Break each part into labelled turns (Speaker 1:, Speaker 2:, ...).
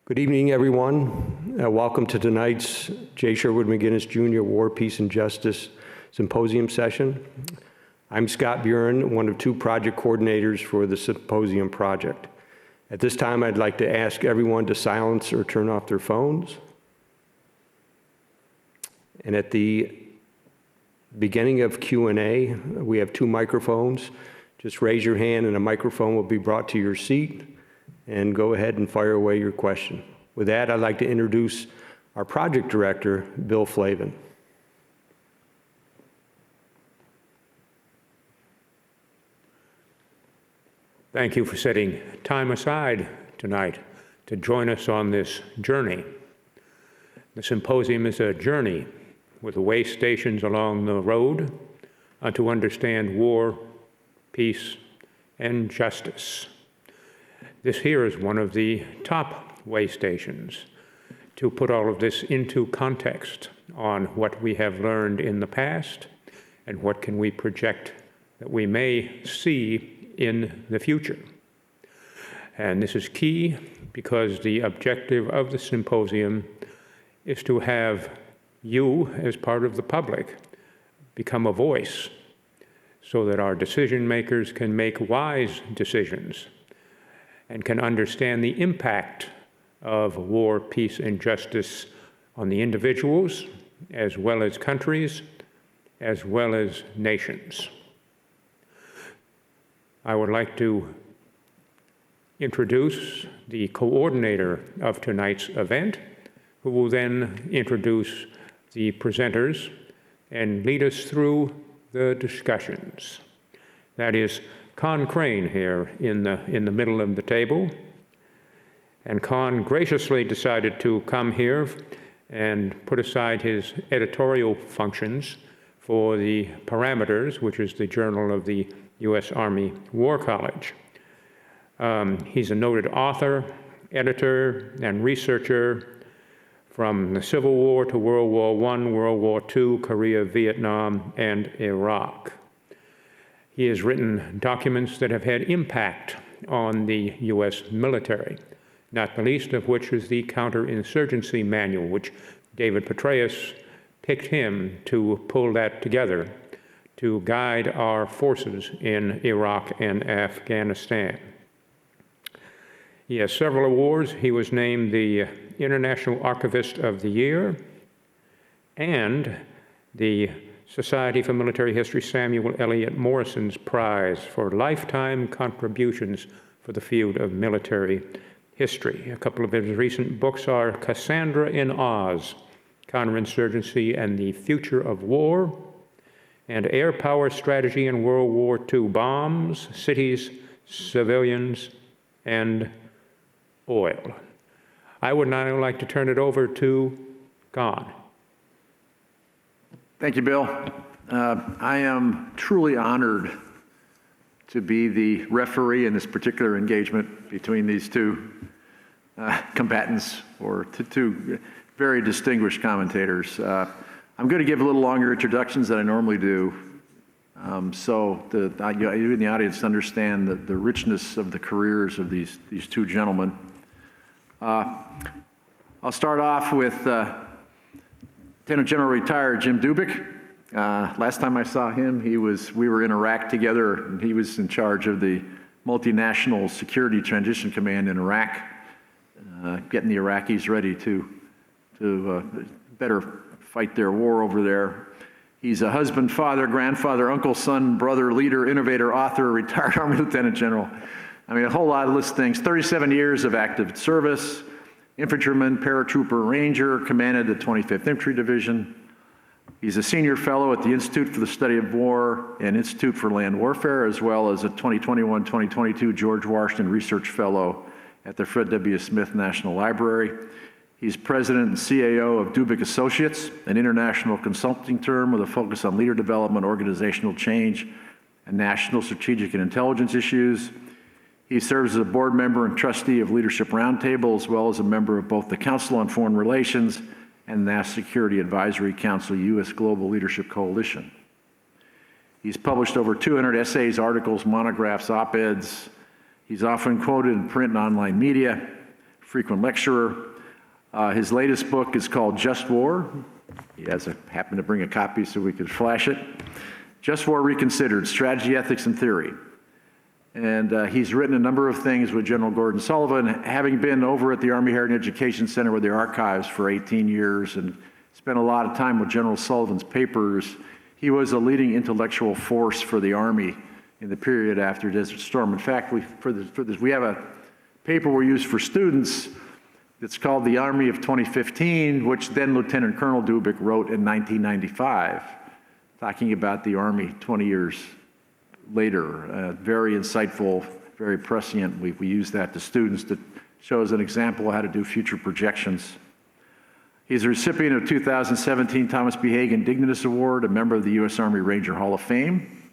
Speaker 1: Good evening, everyone. Welcome to tonight's J. Sherwood McGinnis Jr. War, Peace, and Justice Symposium session. I'm Scott Buren, one of two project coordinators for the symposium project. At this time, I'd like to ask everyone to silence or turn off their phones. And at the beginning of Q&A, we have two microphones. Just raise your hand and a microphone will be brought to your seat, and go ahead and fire away your question. With that, I'd like to introduce our project director, Bill Flavin.
Speaker 2: Thank you for setting time aside tonight to join us on this journey. The symposium is a journey with way stations along the road to understand war, peace, and justice. This here is one of the top way stations to put all of this into context on what we have learned in the past and what can we project that we may see in the future. And this is key because the objective of the symposium is to have you, as part of the public, become a voice so that our decision makers can make wise decisions and can understand the impact of war, peace, and justice on the individuals, as well as countries, as well as nations. I would like to introduce the coordinator of tonight's event, who will then introduce the presenters and lead us through the discussions. That is Con Crane here in the middle of the table. And Con graciously decided to come here and put aside his editorial functions for the Parameters, which is the journal of the U.S. Army War College. He's a noted author, editor, and researcher from the Civil War to World War I, World War II, Korea, Vietnam, and Iraq. He has written documents that have had impact on the U.S. military, not the least of which is the Counterinsurgency Manual, which David Petraeus picked him to pull that together to guide our forces in Iraq and Afghanistan. He has several awards. He was named the International Archivist of the Year and the Society for Military History Samuel Eliot Morrison's Prize for lifetime contributions for the field of military history. A couple of his recent books are Cassandra in Oz, Counterinsurgency and the Future of War, and Air Power Strategy in World War II, Bombs, Cities, Civilians, and Oil. I would now like to turn it over to Con.
Speaker 3: Thank you, Bill. I am truly honored to be the referee in this particular engagement between these two combatants, or two very distinguished commentators. I'm going to give a little longer introductions than I normally do, so you in the audience understand the richness of the careers of these two gentlemen. I'll start off with Lieutenant General retired Jim Dubik. Last time I saw him, we were in Iraq together, and he was in charge of the Multinational Security Transition Command in Iraq, getting the Iraqis ready to better fight their war over there. He's a husband, father, grandfather, uncle, son, brother, leader, innovator, author, retired Army Lieutenant General. I mean, a whole lot of list of things. 37 years of active service, infantryman, paratrooper, ranger, commanded the 25th Infantry Division. He's a senior fellow at the Institute for the Study of War and Institute for Land Warfare, as well as a 2021-2022 George Washington Research Fellow at the Fred W. Smith National Library. He's president and CAO of Dubik Associates, an international consulting firm with a focus on leader development, organizational change, and national strategic and intelligence issues. He serves as a board member and trustee of Leadership Roundtable, as well as a member of both the Council on Foreign Relations and National Security Advisory Council U.S. Global Leadership Coalition. He's published over 200 essays, articles, monographs, op-eds. He's often quoted in print and online media. frequent lecturer. His latest book is called Just War. He happened to bring a copy so we could flash it. Just War Reconsidered, Strategy, Ethics, and Theory. And he's written a number of things with General Gordon Sullivan, having been over at the Army Heritage Education Center with the archives for 18 years and spent a lot of time with General Sullivan's papers. He was a leading intellectual force for the Army in the period after Desert Storm. In fact, we have a paper we use for students that's called The Army of 2015, which then Lieutenant Colonel Dubik wrote in 1995, talking about the Army 20 years later. Very insightful, very prescient. We use that to students to show as an example of how to do future projections. He's a recipient of 2017 Thomas B. Hagen Dignitatus Award, a member of the U.S. Army Ranger Hall of Fame,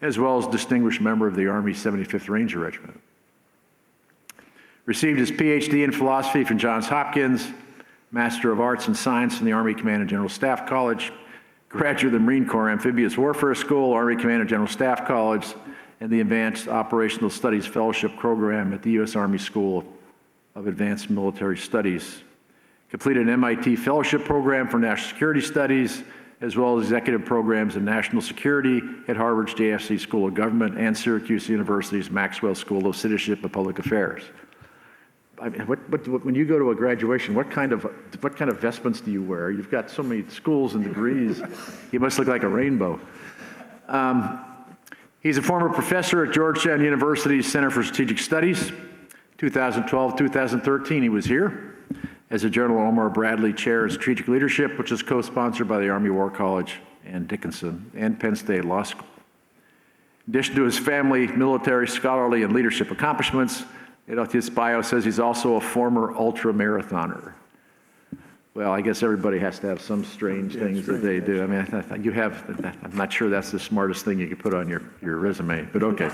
Speaker 3: as well as distinguished member of the Army 75th Ranger Regiment. Received his Ph.D. in philosophy from Johns Hopkins, Master of Arts and Science from the Army Command and General Staff College, graduate of the Marine Corps Amphibious Warfare School, Army Command and General Staff College, and the Advanced Operational Studies Fellowship Program at the U.S. Army School of Advanced Military Studies. Completed an MIT Fellowship Program for National Security Studies, as well as executive programs in national security at Harvard's JFC School of Government and Syracuse University's Maxwell School of Citizenship and Public Affairs. I mean, when you go to a graduation, what kind of vestments do you wear? You've got so many schools and degrees. You must look like a rainbow. He's a former professor at Georgetown University's Center for Strategic Studies. 2012, 2013, he was here as a General Omar Bradley Chair in Strategic Leadership, which is co-sponsored by the Army War College and Dickinson and Penn State Law School. In addition to his family, military, scholarly, and leadership accomplishments, his bio says he's also a former ultra-marathoner. Well, I guess everybody has to have some strange things that they do. I mean, I'm not sure that's the smartest thing you could put on your resume, but okay.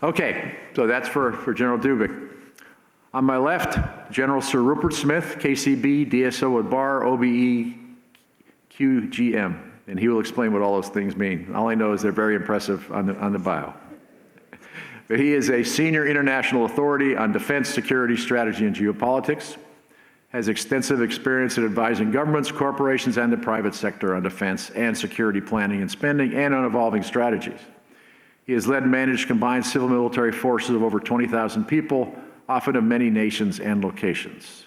Speaker 3: Okay, so that's for General Dubik. On my left, General Sir Rupert Smith, KCB, DSO at Bar, OBE, QGM, and he will explain what all those things mean. All I know is they're very impressive on the bio. But he is a senior international authority on defense, security, strategy, and geopolitics, has extensive experience in advising governments, corporations, and the private sector on defense and security planning and spending, and on evolving strategies. He has led and managed combined civil military forces of over 20,000 people, often of many nations and locations.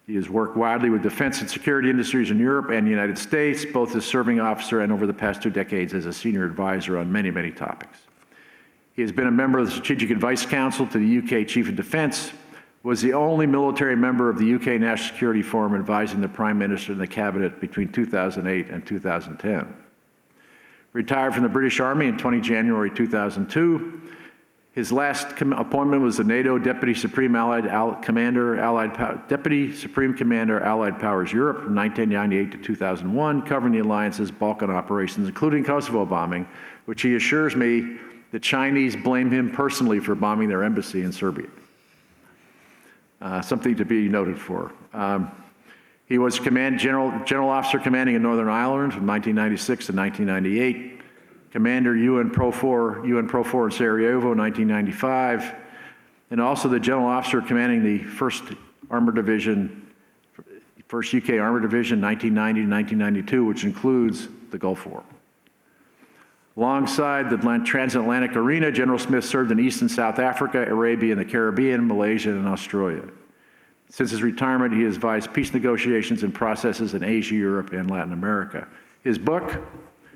Speaker 3: He has worked widely with defense and security industries in Europe and the United States, both as serving officer and over the past 2 decades as a senior advisor on many, many topics. He has been a member of the Strategic Advice Council to the UK Chief of Defence, was the only military member of the UK National Security Forum advising the Prime Minister and the Cabinet between 2008 and 2010. Retired from the British Army in January 2002. His last appointment was the NATO Deputy Supreme Commander, Allied Powers Europe from 1998 to 2001, covering the alliance's Balkan operations, including Kosovo bombing, which he assures me the Chinese blame him personally for bombing their embassy in Serbia. Something to be noted for. He was General Officer Commanding in Northern Ireland from 1996 to 1998. Commander UN Pro 4 in Sarajevo in 1995, and also the General Officer commanding the 1st UK Armored Division 1990 to 1992, which includes the Gulf War. Alongside the transatlantic arena, General Smith served in East and South Africa, Arabia and the Caribbean, Malaysia, and Australia. Since his retirement, he has advised peace negotiations and processes in Asia, Europe, and Latin America. His book,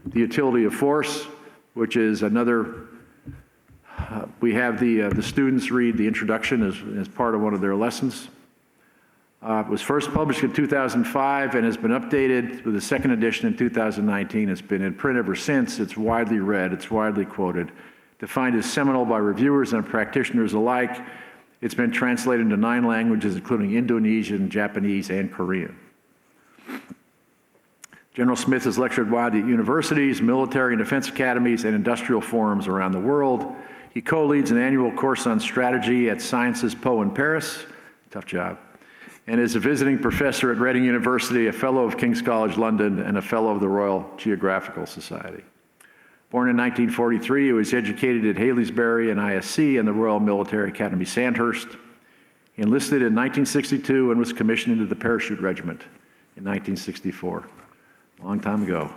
Speaker 3: The Utility of Force, which is another, we have the students read the introduction as part of one of their lessons. It was first published in 2005 and has been updated with a 2nd edition in 2019. It's been in print ever since. It's widely read, it's widely quoted. Defined as seminal by reviewers and practitioners alike, it's been translated into 9 languages, including Indonesian, Japanese, and Korean. General Smith has lectured widely at universities, military and defense academies, and industrial forums around the world. He co-leads an annual course on strategy at Sciences Po in Paris, tough job, and is a visiting professor at Reading University, a fellow of King's College London, and a fellow of the Royal Geographical Society. Born in 1943, he was educated at Hailesbury and ISC and the Royal Military Academy Sandhurst. enlisted in 1962 and was commissioned into the Parachute Regiment in 1964. Long time ago.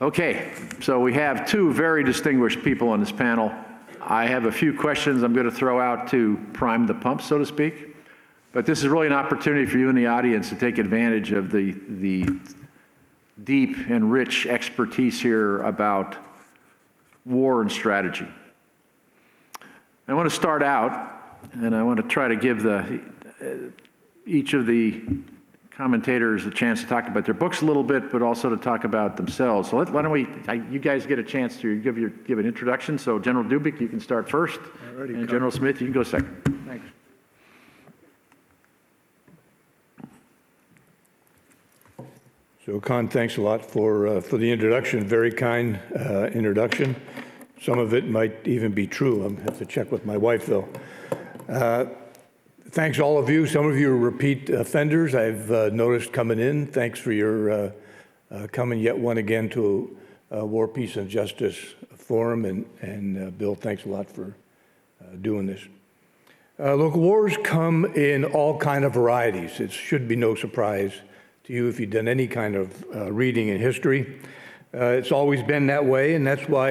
Speaker 3: Okay, so we have two very distinguished people on this panel. I have a few questions I'm going to throw out to prime the pump, so to speak. But this is really an opportunity for you in the audience to take advantage of the deep and rich expertise here about war and strategy. I want to start out, and I want to try to give each of the commentators a chance to talk about their books a little bit, but also to talk about themselves. So why don't you guys get a chance to give an introduction. So General Dubik, you can start first, and General Smith, you can go second. Thanks.
Speaker 4: So, Con, thanks a lot for the introduction. Very kind introduction. Some of it might even be true. I'll have to check with my wife, though. Thanks, all of you. Some of you are repeat offenders. I've noticed coming in. Thanks for your coming yet one again to War, Peace, and Justice Forum. And Bill, thanks a lot for doing this. Local wars come in all kind of varieties. It should be no surprise to you if you've done any kind of reading in history. It's always been that way, and that's why,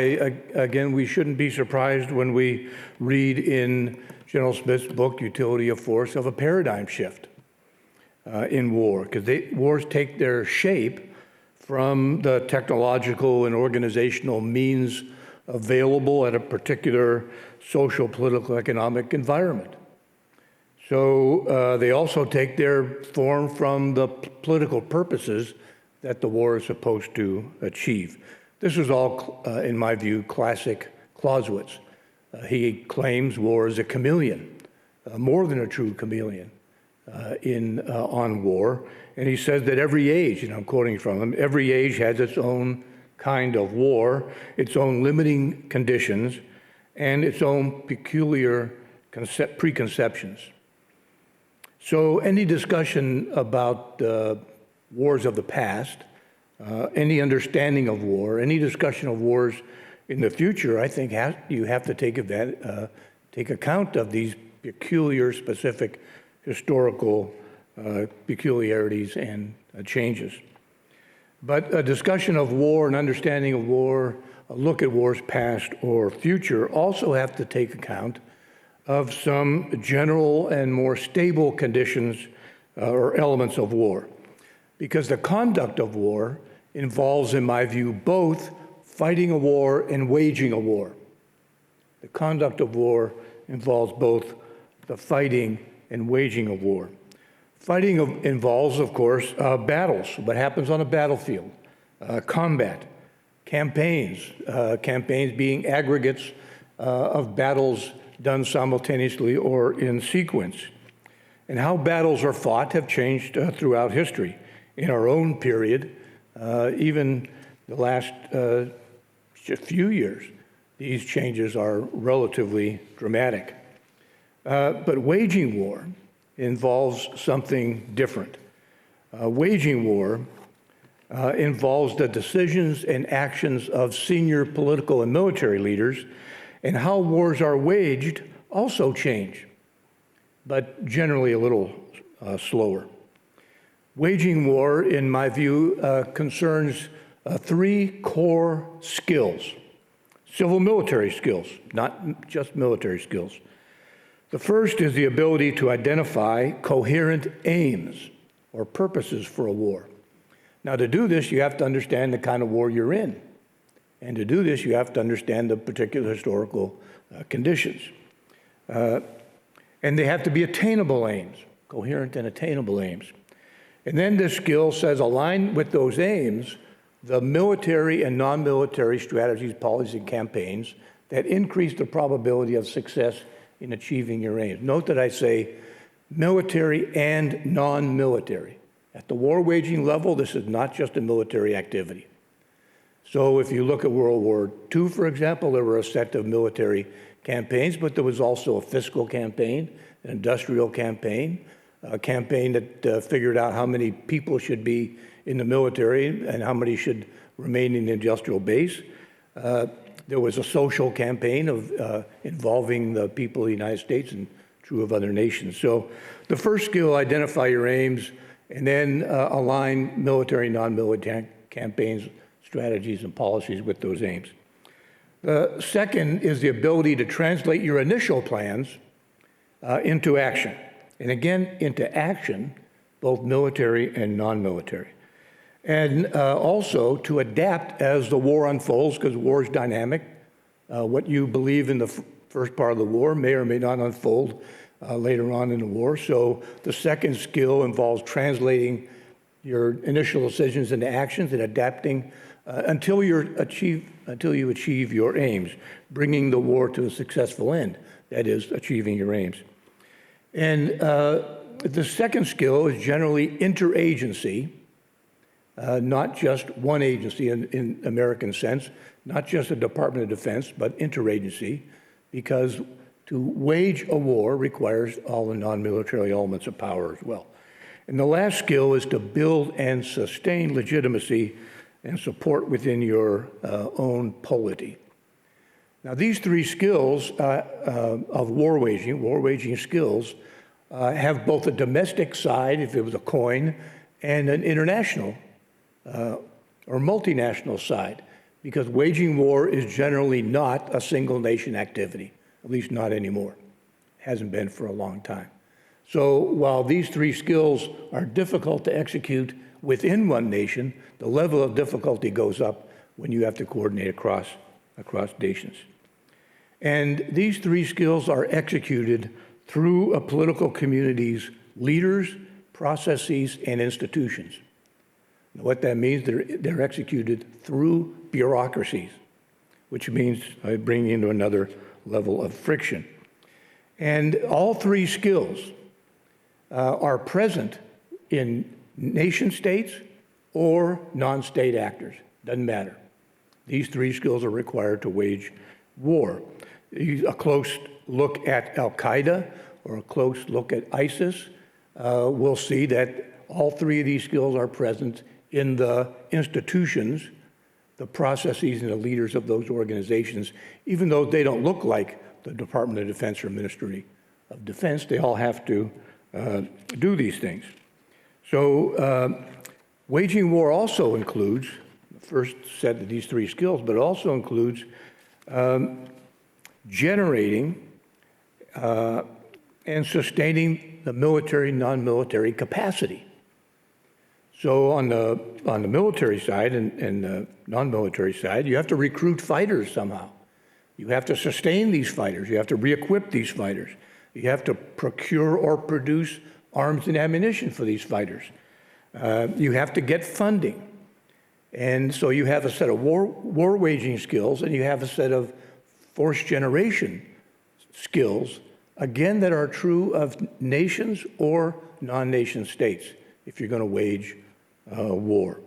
Speaker 4: again, we shouldn't be surprised when we read in General Smith's book, Utility of Force, of a paradigm shift in war, because wars take their shape from the technological and organizational means available at a particular social, political, economic environment. So they also take their form from the political purposes that the war is supposed to achieve. This is all, in my view, classic Clausewitz. He claims war is a chameleon, more than a true chameleon on war. And he says that every age, and I'm quoting from him, every age has its own kind of war, its own limiting conditions, and its own peculiar preconceptions. So any discussion about wars of the past, any understanding of war, any discussion of wars in the future, I think you have to take account of these peculiar, specific historical peculiarities and changes. But a discussion of war, an understanding of war, a look at wars past or future also have to take account of some general and more stable conditions or elements of war. Because the conduct of war involves, in my view, both fighting a war and waging a war. The conduct of war involves both the fighting and waging of war. Fighting involves, of course, battles, what happens on a battlefield, combat, campaigns being aggregates of battles done simultaneously or in sequence. And how battles are fought have changed throughout history. In our own period, even the last few years, these changes are relatively dramatic. But waging war involves something different. Waging war involves the decisions and actions of senior political and military leaders, and how wars are waged also change, but generally a little slower. Waging war, in my view, concerns three core skills, civil military skills, not just military skills. The first is the ability to identify coherent aims or purposes for a war. Now, to do this, you have to understand the kind of war you're in. And to do this, you have to understand the particular historical conditions. And they have to be attainable aims, coherent and attainable aims. And then this skill says, align with those aims the military and non-military strategies, policies, and campaigns that increase the probability of success in achieving your aims. Note that I say military and non-military. At the war waging level, this is not just a military activity. So if you look at World War II, for example, there were a set of military campaigns, but there was also a fiscal campaign, an industrial campaign, a campaign that figured out how many people should be in the military and how many should remain in the industrial base. There was a social campaign of involving the people of the United States in true of other nations. So the first skill, identify your aims, and then align military, non-military campaigns, strategies, and policies with those aims. The second is the ability to translate your initial plans into action. And again, into action, both military and non-military. And also to adapt as the war unfolds, because war is dynamic. What you believe in the first part of the war may or may not unfold later on in the war. So the second skill involves translating your initial decisions into actions and adapting until you achieve your aims, bringing the war to a successful end, that is, achieving your aims. And the second skill is generally interagency, not just one agency in American sense, not just the Department of Defense, but interagency, because to wage a war requires all the non-military elements of power as well. And the last skill is to build and sustain legitimacy and support within your own polity. Now, these three skills of war waging skills, have both a domestic side, if it was a coin, and an international or multinational side, because waging war is generally not a single nation activity, at least not anymore. Hasn't been for a long time. So while these three skills are difficult to execute within one nation, the level of difficulty goes up when you have to coordinate across nations. And these three skills are executed through a political community's leaders, processes, and institutions. Now, what that means, they're executed through bureaucracies, which means bringing into another level of friction. And all three skills are present in nation states or non-state actors. Doesn't matter. These three skills are required to wage war. A close look at Al-Qaeda or a close look at ISIS will see that all three of these skills are present in the institutions, the processes, and the leaders of those organizations. Even though they don't look like the Department of Defense or Ministry of Defense, they all have to do these things. So waging war also includes, first set of these three skills, but it also includes generating and sustaining the military, non-military capacity. So on the military side and the non-military side, you have to recruit fighters somehow. You have to sustain these fighters. You have to re-equip these fighters. You have to procure or produce arms and ammunition for these fighters. You have to get funding. And so you have a set of war waging skills, and you have a set of force generation skills, again, that are true of nations or non-nation states if you're going to wage war.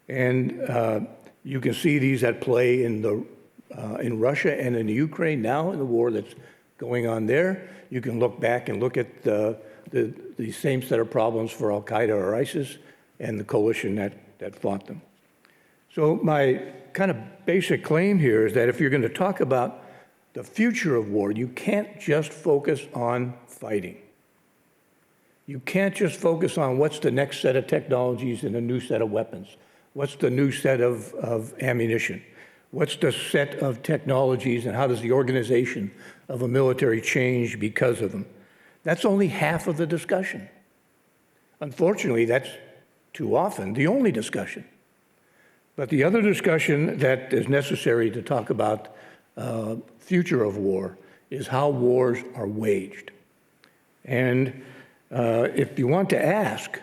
Speaker 4: And you can see these at play in Russia and in the Ukraine now, in the war that's going on there. You can look back and look at the same set of problems for Al-Qaeda or ISIS and the coalition that fought them. So my kind of basic claim here is that if you're going to talk about the future of war, you can't just focus on fighting. You can't just focus on what's the next set of technologies and a new set of weapons. What's the new set of ammunition? What's the set of technologies, and how does the organization of a military change because of them? That's only half of the discussion. Unfortunately, that's too often the only discussion. But the other discussion that is necessary to talk about future of war is how wars are waged. And if you want to ask,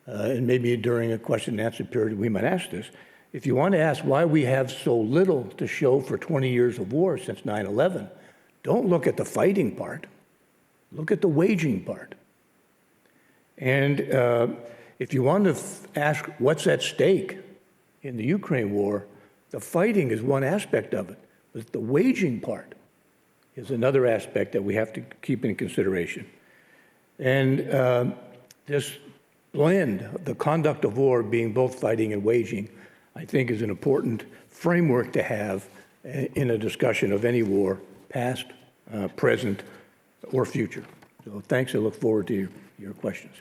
Speaker 4: and maybe during a question and answer period we might ask this, if you want to ask why we have so little to show for 20 years of war since 9/11, don't look at the fighting part, look at the waging part. And if you want to ask what's at stake in the Ukraine war, the fighting is one aspect of it, but the waging part is another aspect that we have to keep in consideration. And this blend, the conduct of war being both fighting and waging, I think is an important framework to have in a discussion of any war, past, present, or future. So thanks. I look forward to your questions.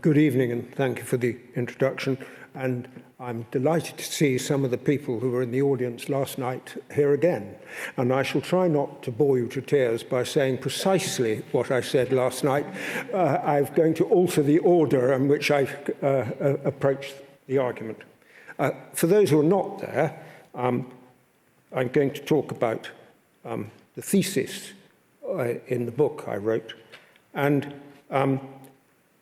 Speaker 5: Good evening, and thank you for the introduction. And I'm delighted to see some of the people who were in the audience last night here again. And I shall try not to bore you to tears by saying precisely what I said last night. I'm going to alter the order in which I approached the argument. For those who are not there, I'm going to talk about the thesis in the book I wrote. And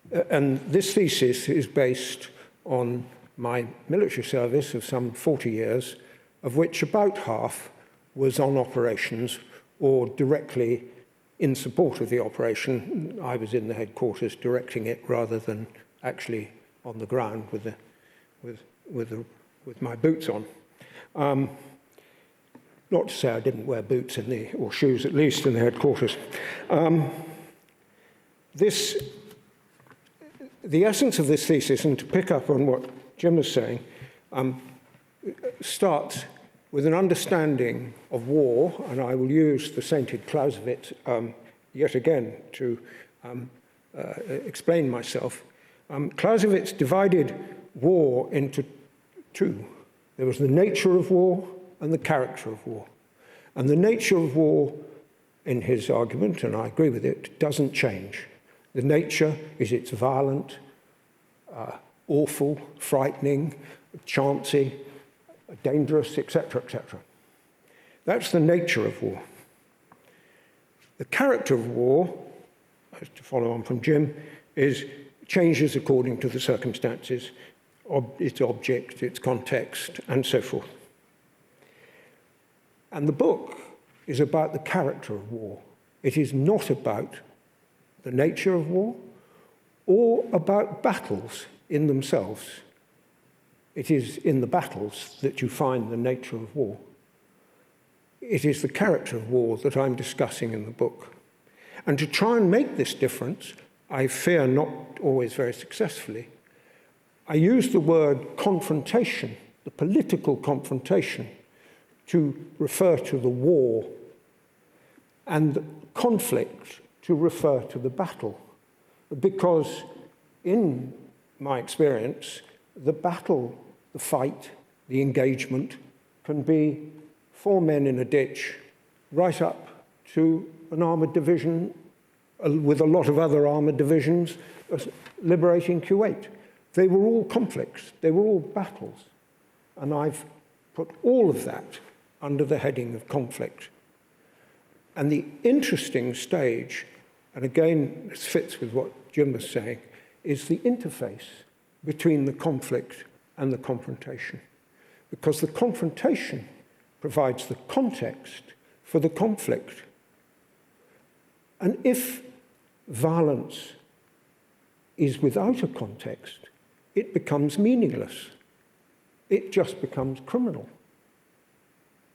Speaker 5: this thesis is based on my military service of some 40 years, of which about half was on operations or directly in support of the operation. I was in the headquarters directing it rather than actually on the ground with my boots on. Not to say I didn't wear boots or shoes at least in the headquarters. The essence of this thesis, and to pick up on what Jim was saying, starts with an understanding of war, and I will use the sainted Clausewitz yet again to explain myself. Clausewitz divided war into two. There was the nature of war and the character of war. And the nature of war, in his argument, and I agree with it, doesn't change. The nature is it's violent, awful, frightening, chancy, dangerous, etc., etc. That's the nature of war. The character of war, to follow on from Jim, is changes according to the circumstances, its object, its context, and so forth. And the book is about the character of war. It is not about the nature of war, or about battles in themselves. It is in the battles that you find the nature of war. It is the character of war that I'm discussing in the book. And to try and make this difference, I fear not always very successfully, I use the word confrontation, the political confrontation, to refer to the war, and conflict to refer to the battle. Because in my experience, the battle, the fight, the engagement can be 4 men in a ditch right up to an armoured division with a lot of other armoured divisions liberating Kuwait. They were all conflicts. They were all battles. And I've put all of that under the heading of conflict. And the interesting stage, and again, this fits with what Jim was saying, is the interface between the conflict and the confrontation. Because the confrontation provides the context for the conflict. And if violence is without a context, it becomes meaningless. It just becomes criminal,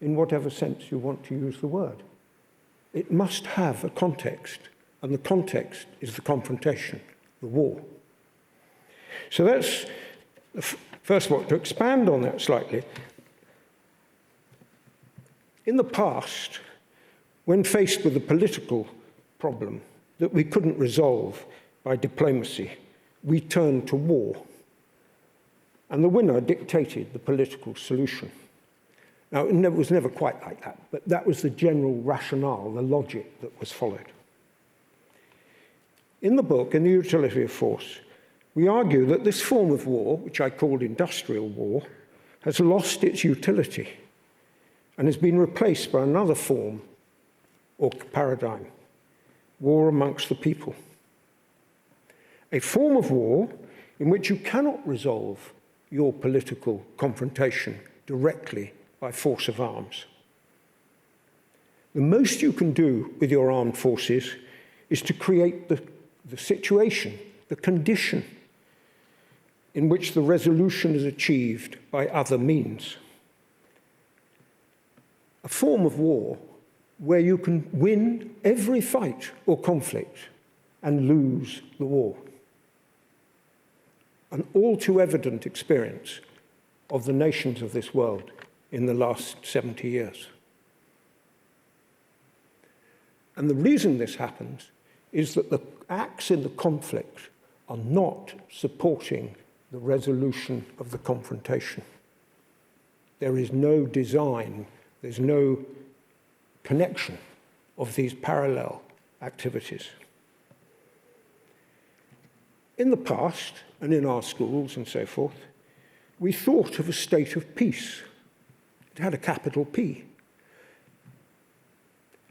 Speaker 5: in whatever sense you want to use the word. It must have a context. And the context is the confrontation, the war. So that's the first one. To expand on that slightly, in the past, when faced with a political problem that we couldn't resolve by diplomacy, we turned to war. And the winner dictated the political solution. Now, it was never quite like that, but that was the general rationale, the logic that was followed. In the book, in The Utility of Force, we argue that this form of war, which I called industrial war, has lost its utility and has been replaced by another form or paradigm, war amongst the people. A form of war in which you cannot resolve your political confrontation directly by force of arms. The most you can do with your armed forces is to create the situation, the condition in which the resolution is achieved by other means. A form of war where you can win every fight or conflict and lose the war. an all too evident experience of the nations of this world in the last 70 years. And the reason this happens is that the acts in the conflict are not supporting the resolution of the confrontation. There is no design, there's no connection of these parallel activities. In the past, and in our schools and so forth, we thought of a state of peace. It had a capital P.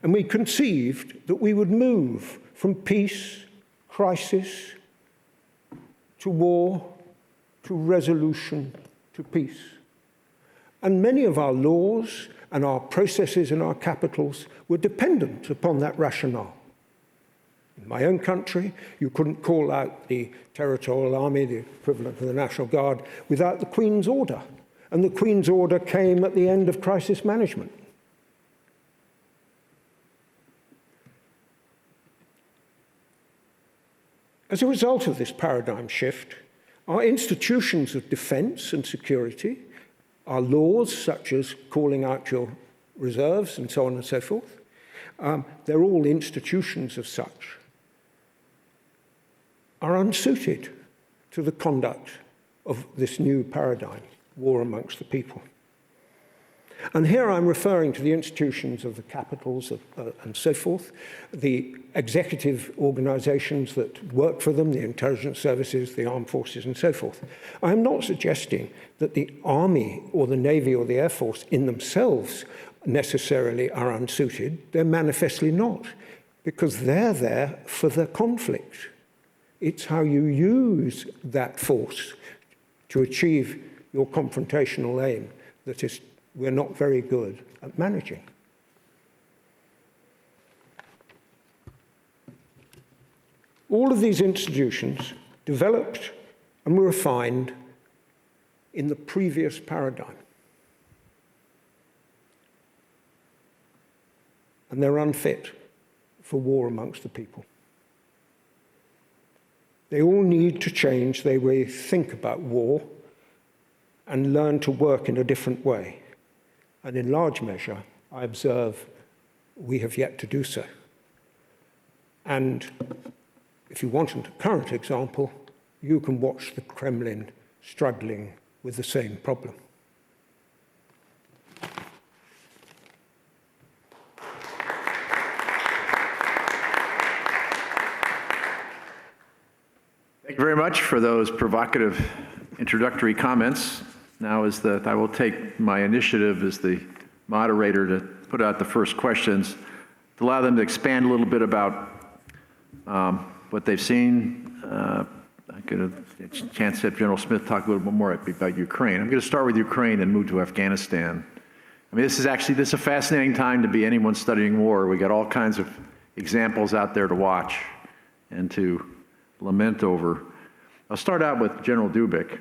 Speaker 5: And we conceived that we would move from peace, crisis, to war, to resolution, to peace. And many of our laws and our processes in our capitals were dependent upon that rationale. In my own country, you couldn't call out the territorial army, the equivalent of the National Guard, without the Queen's order. And the Queen's order came at the end of crisis management. As a result of this paradigm shift, our institutions of defense and security, our laws, such as calling out your reserves and so on and so forth, they're all institutions of such, are unsuited to the conduct of this new paradigm, war amongst the people. And here I'm referring to the institutions of the capitals and so forth, the executive organizations that work for them, the intelligence services, the armed forces, and so forth. I'm not suggesting that the army or the navy or the air force in themselves necessarily are unsuited. They're manifestly not, because they're there for the conflict. It's how you use that force to achieve your confrontational aim that is we're not very good at managing. All of these institutions developed and were refined in the previous paradigm. And they're unfit for war amongst the people. They all need to change the way they think about war and learn to work in a different way. And in large measure, I observe we have yet to do so. And if you want a current example, you can watch the Kremlin struggling with the same problem.
Speaker 3: Thank you very much for those provocative introductory comments. Now I will take my initiative as the moderator to put out the first questions, to allow them to expand a little bit about what they've seen. I'm going to chance to have General Smith talk a little bit more about Ukraine. I'm going to start with Ukraine and move to Afghanistan. I mean, this is a fascinating time to be anyone studying war. We got all kinds of examples out there to watch and to lament over. I'll start out with General Dubik.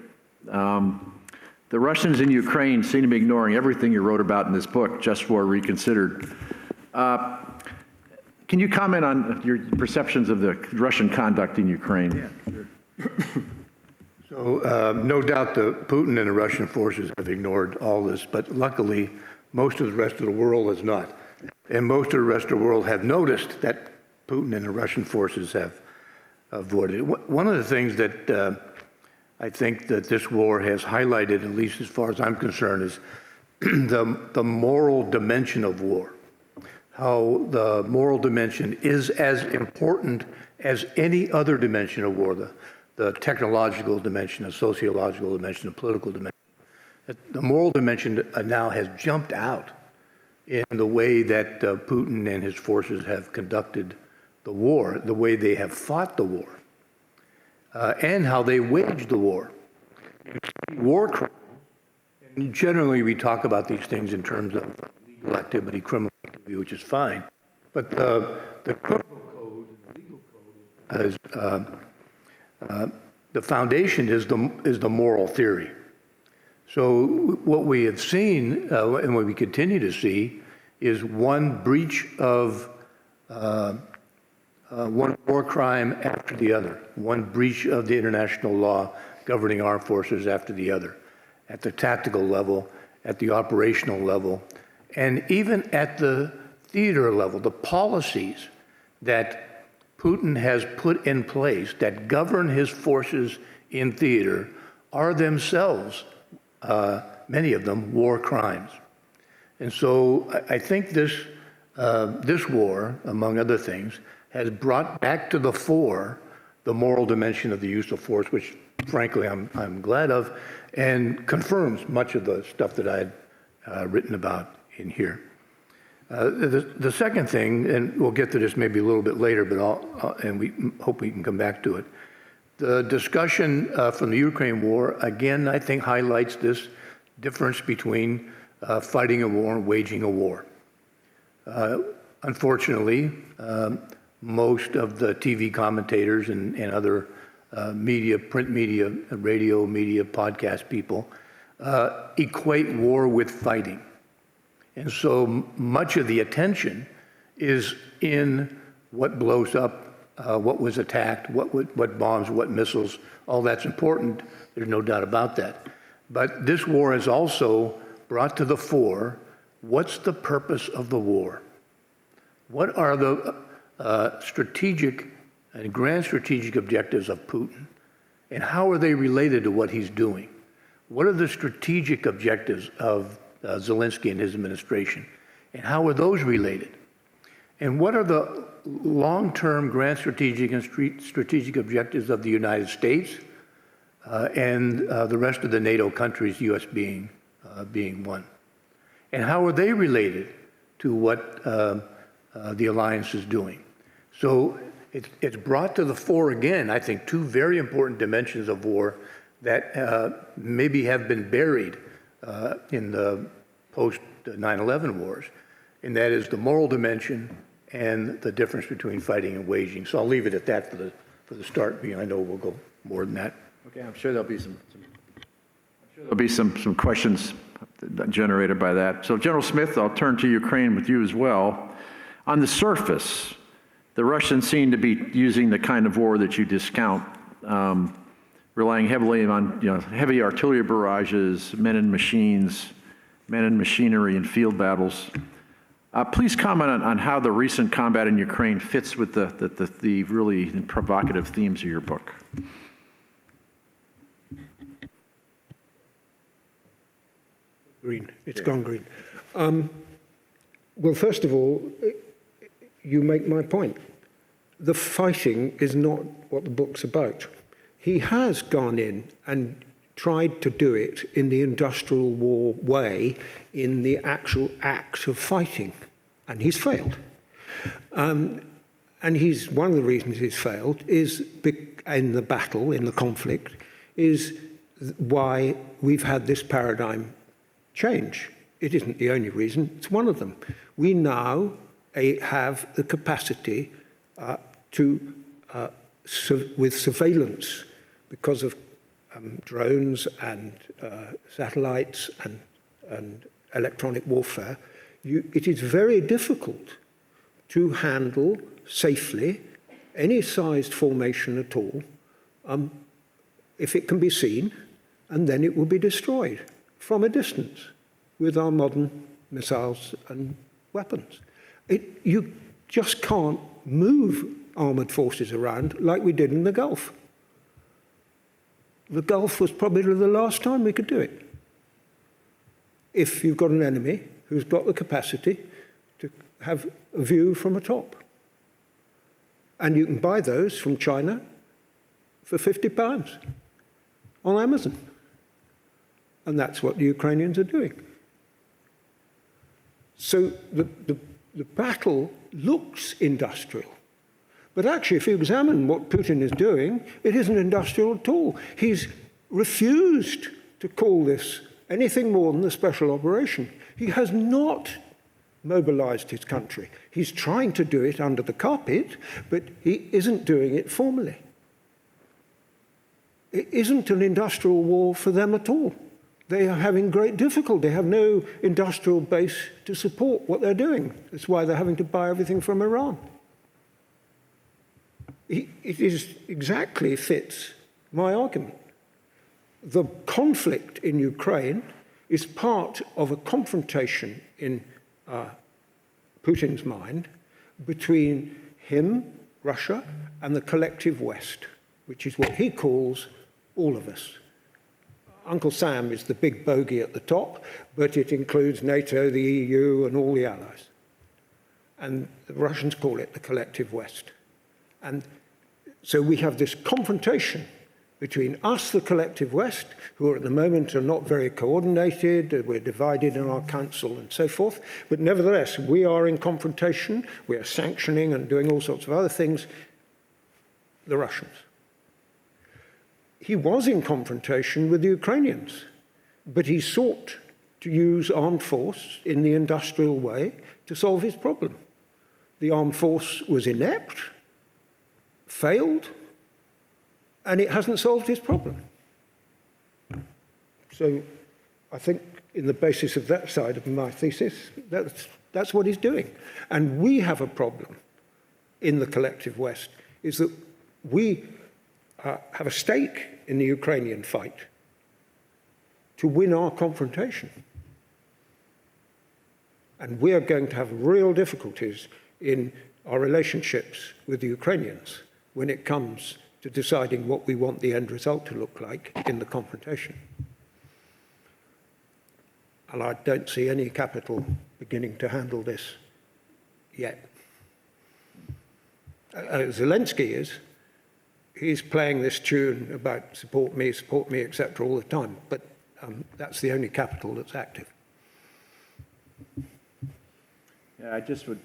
Speaker 3: The Russians in Ukraine seem to be ignoring everything you wrote about in this book, Just War Reconsidered. Can you comment on your perceptions of the Russian conduct in Ukraine?
Speaker 4: Yeah, sure. So no doubt Putin and the Russian forces have ignored all this, but luckily most of the rest of the world has not. And most of the rest of the world have noticed that Putin and the Russian forces have avoided it. One of the things that I think that this war has highlighted, at least as far as I'm concerned, is the moral dimension of war. How the moral dimension is as important as any other dimension of war, the technological dimension, the sociological dimension, the political dimension. The moral dimension now has jumped out in the way that Putin and his forces have conducted the war, the way they have fought the war. And how they waged the war. War crimes, and generally we talk about these things in terms of legal activity, criminal activity, which is fine. But the criminal code and the legal code is, the foundation is the moral theory. So what we have seen, and what we continue to see, is one breach of one war crime after the other, one breach of the international law governing armed forces after the other, at the tactical level, at the operational level, and even at the theater level. The policies that Putin has put in place that govern his forces in theater are themselves, many of them, war crimes. And so I think this war, among other things, has brought back to the fore the moral dimension of the use of force, which frankly I'm glad of, and confirms much of the stuff that I had written about in here. The second thing, and we'll get to this maybe a little bit later, but and we hope we can come back to it. The discussion from the Ukraine war, again, I think highlights this difference between fighting a war and waging a war. Unfortunately, most of the TV commentators and other media, print media, radio media, podcast people equate war with fighting. And so much of the attention is in what blows up, what was attacked, what bombs, what missiles, all that's important. There's no doubt about that. But this war has also brought to the fore, what's the purpose of the war? What are the strategic and grand strategic objectives of Putin? And how are they related to what he's doing? What are the strategic objectives of Zelensky and his administration? And how are those related? And what are the long-term grand strategic and strategic objectives of the United States and the rest of the NATO countries, U.S. being one? And how are they related to what the alliance is doing? So it's brought to the fore again, I think, two very important dimensions of war that maybe have been buried in the post-9/11 wars, and that is the moral dimension and the difference between fighting and waging. So I'll leave it at that for the start, because I know we'll go more than that.
Speaker 3: Okay, I'm sure there'll be some questions generated by that. So General Smith, I'll turn to Ukraine with you as well. On the surface, the Russians seem to be using the kind of war that you discount, relying heavily on heavy artillery barrages, men and machines, men and machinery in field battles. Please comment on how the recent combat in Ukraine fits with the really provocative themes of your book.
Speaker 5: Green. It's gone green. Well, first of all, you make my point. The fighting is not what the book's about. He has gone in and tried to do it in the industrial war way, in the actual act of fighting, and he's failed. And one of the reasons he's failed is in the battle, in the conflict, is why we've had this paradigm change. It isn't the only reason, it's one of them. We now have the capacity with surveillance, because of drones and satellites and electronic warfare, it is very difficult to handle safely any sized formation at all if it can be seen, and then it will be destroyed from a distance with our modern missiles and weapons. You just can't move armoured forces around like we did in the Gulf. The Gulf was probably the last time we could do it. If you've got an enemy who's got the capacity to have a view from atop. And you can buy those from China for £50 on Amazon. And that's what the Ukrainians are doing. So the battle looks industrial. But actually, if you examine what Putin is doing, it isn't industrial at all. He's refused to call this anything more than a special operation. He has not mobilized his country. He's trying to do it under the carpet, but he isn't doing it formally. It isn't an industrial war for them at all. They are having great difficulty. They have no industrial base to support what they're doing. That's why they're having to buy everything from Iran. It exactly fits my argument. The conflict in Ukraine is part of a confrontation in Putin's mind between him, Russia, and the collective West, which is what he calls all of us. Uncle Sam is the big bogey at the top, but it includes NATO, the EU, and all the allies. And the Russians call it the collective West. And so we have this confrontation between us, the collective West, who at the moment are not very coordinated, we're divided in our council and so forth, but nevertheless, we are in confrontation, we are sanctioning and doing all sorts of other things, the Russians. He was in confrontation with the Ukrainians, but he sought to use armed force in the industrial way to solve his problem. The armed force was inept, failed, and it hasn't solved his problem. So I think in the basis of that side of my thesis, that's what he's doing. And we have a problem in the collective West, is that we have a stake in the Ukrainian fight to win our confrontation. And we are going to have real difficulties in our relationships with the Ukrainians when it comes to deciding what we want the end result to look like in the confrontation. And I don't see any capital beginning to handle this yet. Zelensky is. He's playing this tune about support me, etc. all the time, but that's the only capital that's active.
Speaker 3: Yeah, I just would,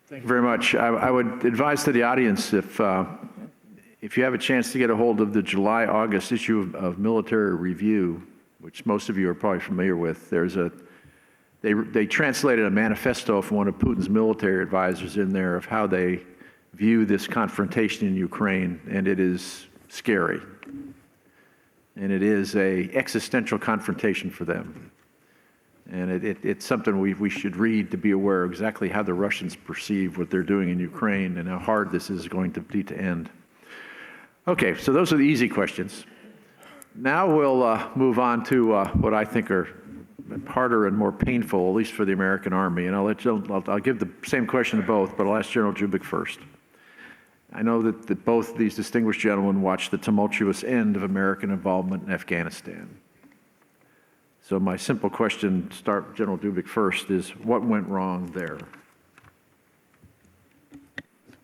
Speaker 3: thank you very much. I would advise to the audience, if you have a chance to get a hold of the July-August issue of Military Review, which most of you are probably familiar with, they translated a manifesto from one of Putin's military advisors in there of how they view this confrontation in Ukraine, and it is scary. And it is an existential confrontation for them. And it's something we should read to be aware of exactly how the Russians perceive what they're doing in Ukraine and how hard this is going to be to end. Okay, so those are the easy questions. Now we'll move on to what I think are harder and more painful, at least for the American Army. And I'll give the same question to both, but I'll ask General Dubik first. I know that both these distinguished gentlemen watched the tumultuous end of American involvement in Afghanistan. So my simple question, start General Dubik first, is what went wrong there?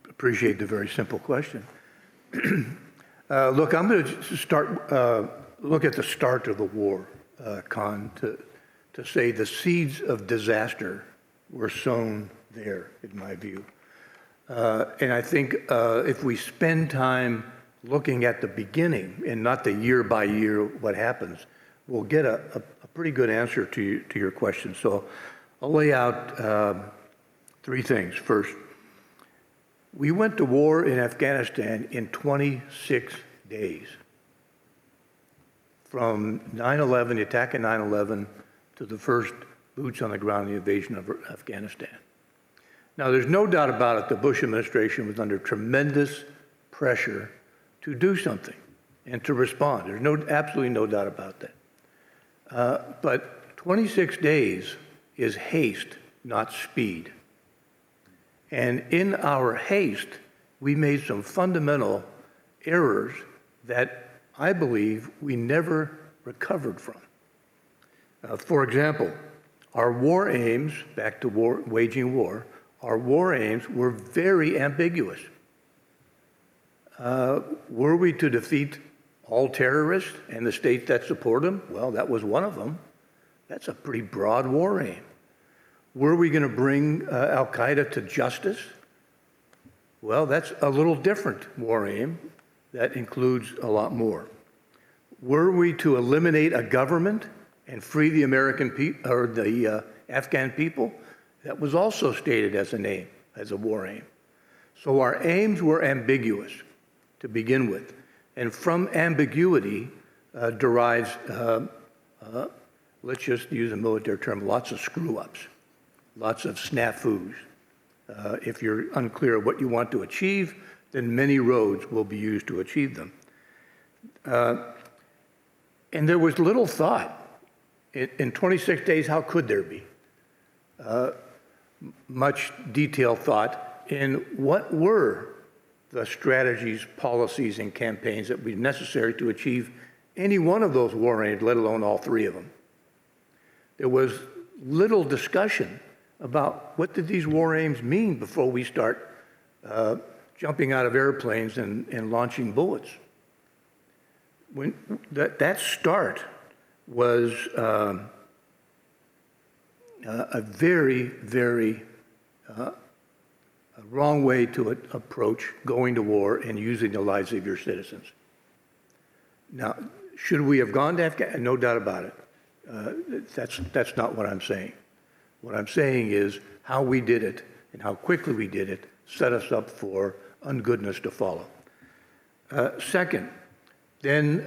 Speaker 4: Appreciate the very simple question. Look, I'm going to start, look at the start of the war, Con, to say the seeds of disaster were sown there, in my view. And I think if we spend time looking at the beginning and not the year by year what happens, we'll get a pretty good answer to your question. So I'll lay out three things. First, we went to war in Afghanistan in 26 days. From 9/11, the attack of 9/11, to the first boots on the ground, the invasion of Afghanistan. Now, there's no doubt about it, the Bush administration was under tremendous pressure to do something and to respond. There's absolutely no doubt about that. But 26 days is haste, not speed. And in our haste, we made some fundamental errors that I believe we never recovered from. For example, our war aims, back to waging war, our war aims were very ambiguous. Were we to defeat all terrorists and the states that support them? Well, that was one of them. That's a pretty broad war aim. Were we going to bring Al-Qaeda to justice? Well, that's a little different war aim that includes a lot more. Were we to eliminate a government and free the American people or the Afghan people? That was also stated as an aim, as a war aim. So our aims were ambiguous to begin with. And from ambiguity derives, let's just use a military term, lots of screw-ups, lots of snafus. If you're unclear of what you want to achieve, then many roads will be used to achieve them. And there was little thought. In 26 days, how could there be? Much detailed thought in what were the strategies, policies, and campaigns that would be necessary to achieve any one of those war aims, let alone all three of them. There was little discussion about what did these war aims mean before we start jumping out of airplanes and launching bullets. When that start was a very, very wrong way to approach going to war and using the lives of your citizens. Now, should we have gone to Afghanistan? No doubt about it. That's not what I'm saying. What I'm saying is how we did it and how quickly we did it set us up for ungoodness to follow. Second, then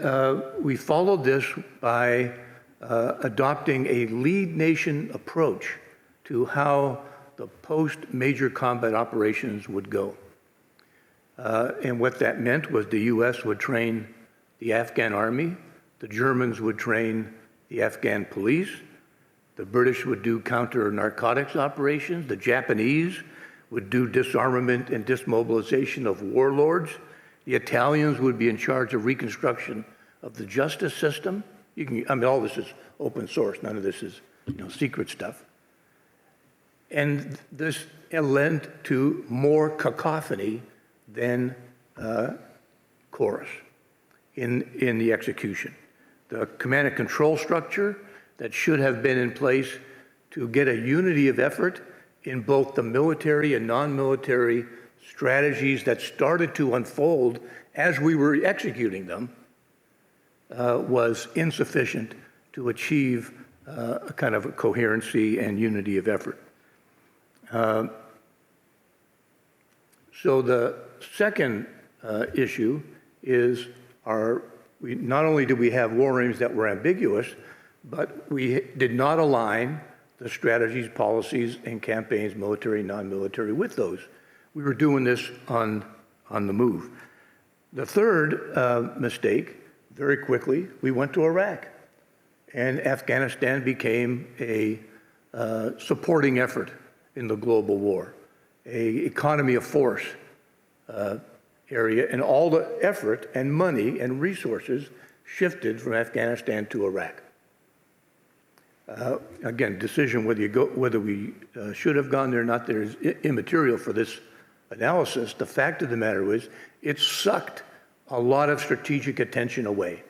Speaker 4: we followed this by adopting a lead nation approach to how the post-major combat operations would go. And what that meant was the U.S. would train the Afghan army, the Germans would train the Afghan police, the British would do counter-narcotics operations, the Japanese would do disarmament and dismobilization of warlords, the Italians would be in charge of reconstruction of the justice system. All this is open source, none of this is secret stuff. And this led to more cacophony than chorus in the execution. The command and control structure that should have been in place to get a unity of effort in both the military and non-military strategies that started to unfold as we were executing them was insufficient to achieve a kind of a coherency and unity of effort. So the second issue is not only did we have war aims that were ambiguous, but we did not align the strategies, policies, and campaigns, military, non-military, with those. We were doing this on the move. The third mistake, very quickly, we went to Iraq. And Afghanistan became a supporting effort in the global war, an economy of force area, and all the effort and money and resources shifted from Afghanistan to Iraq. Again, decision whether we should have gone there or not there is immaterial for this analysis. The fact of the matter is it sucked a lot of strategic attention away.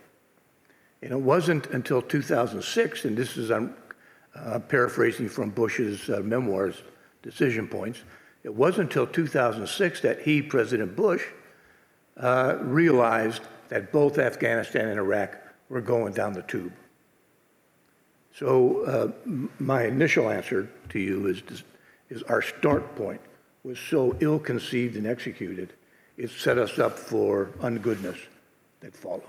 Speaker 4: And it wasn't until 2006, and this is, I'm paraphrasing from Bush's memoirs, Decision Points, it wasn't until 2006 that President Bush, realized that both Afghanistan and Iraq were going down the tube. So my initial answer to you is our start point was so ill-conceived and executed, it set us up for ungoodness that followed.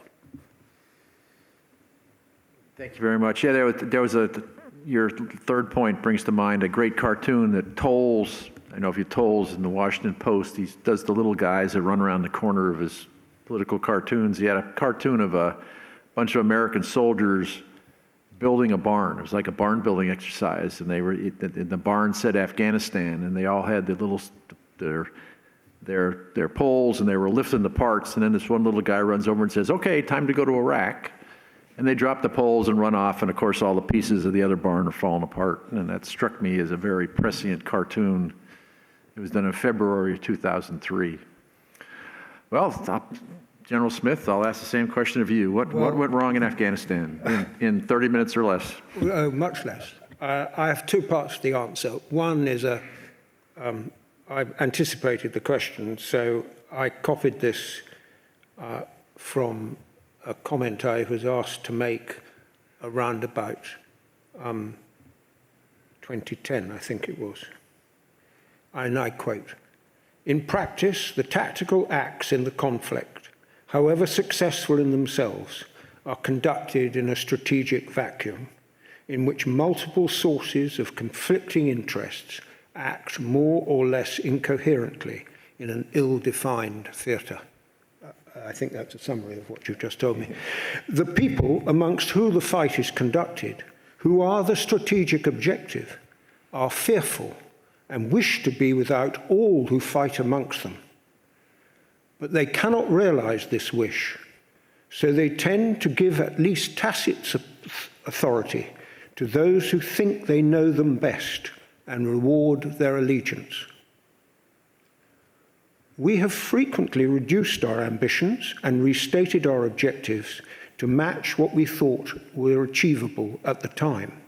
Speaker 3: Thank you very much. Yeah, there was your third point brings to mind a great cartoon that Tolles, I know if you Tolles in the Washington Post, he does the little guys that run around the corner of his political cartoons. He had a cartoon of a bunch of American soldiers building a barn. It was like a barn building exercise, and the barn said Afghanistan, and they all had their poles, and they were lifting the parts, and then this one little guy runs over and says, "Okay, time to go to Iraq." And they drop the poles and run off, and of course all the pieces of the other barn are falling apart. And that struck me as a very prescient cartoon. It was done in February of 2003. Well, General Smith, I'll ask the same question of you. What went wrong in Afghanistan in 30 minutes or less?
Speaker 5: Much less. I have two parts to the answer. One is I anticipated the question, so I copied this from a comment I was asked to make around about 2010, I think it was. And I quote, "In practice, the tactical acts in the conflict, however successful in themselves, are conducted in a strategic vacuum in which multiple sources of conflicting interests act more or less incoherently in an ill-defined theatre." I think that's a summary of what you've just told me. The people amongst whom the fight is conducted, who are the strategic objective, are fearful and wish to be without all who fight amongst them. But they cannot realize this wish, so they tend to give at least tacit authority to those who think they know them best and reward their allegiance. We have frequently reduced our ambitions and restated our objectives to match what we thought were achievable at the time,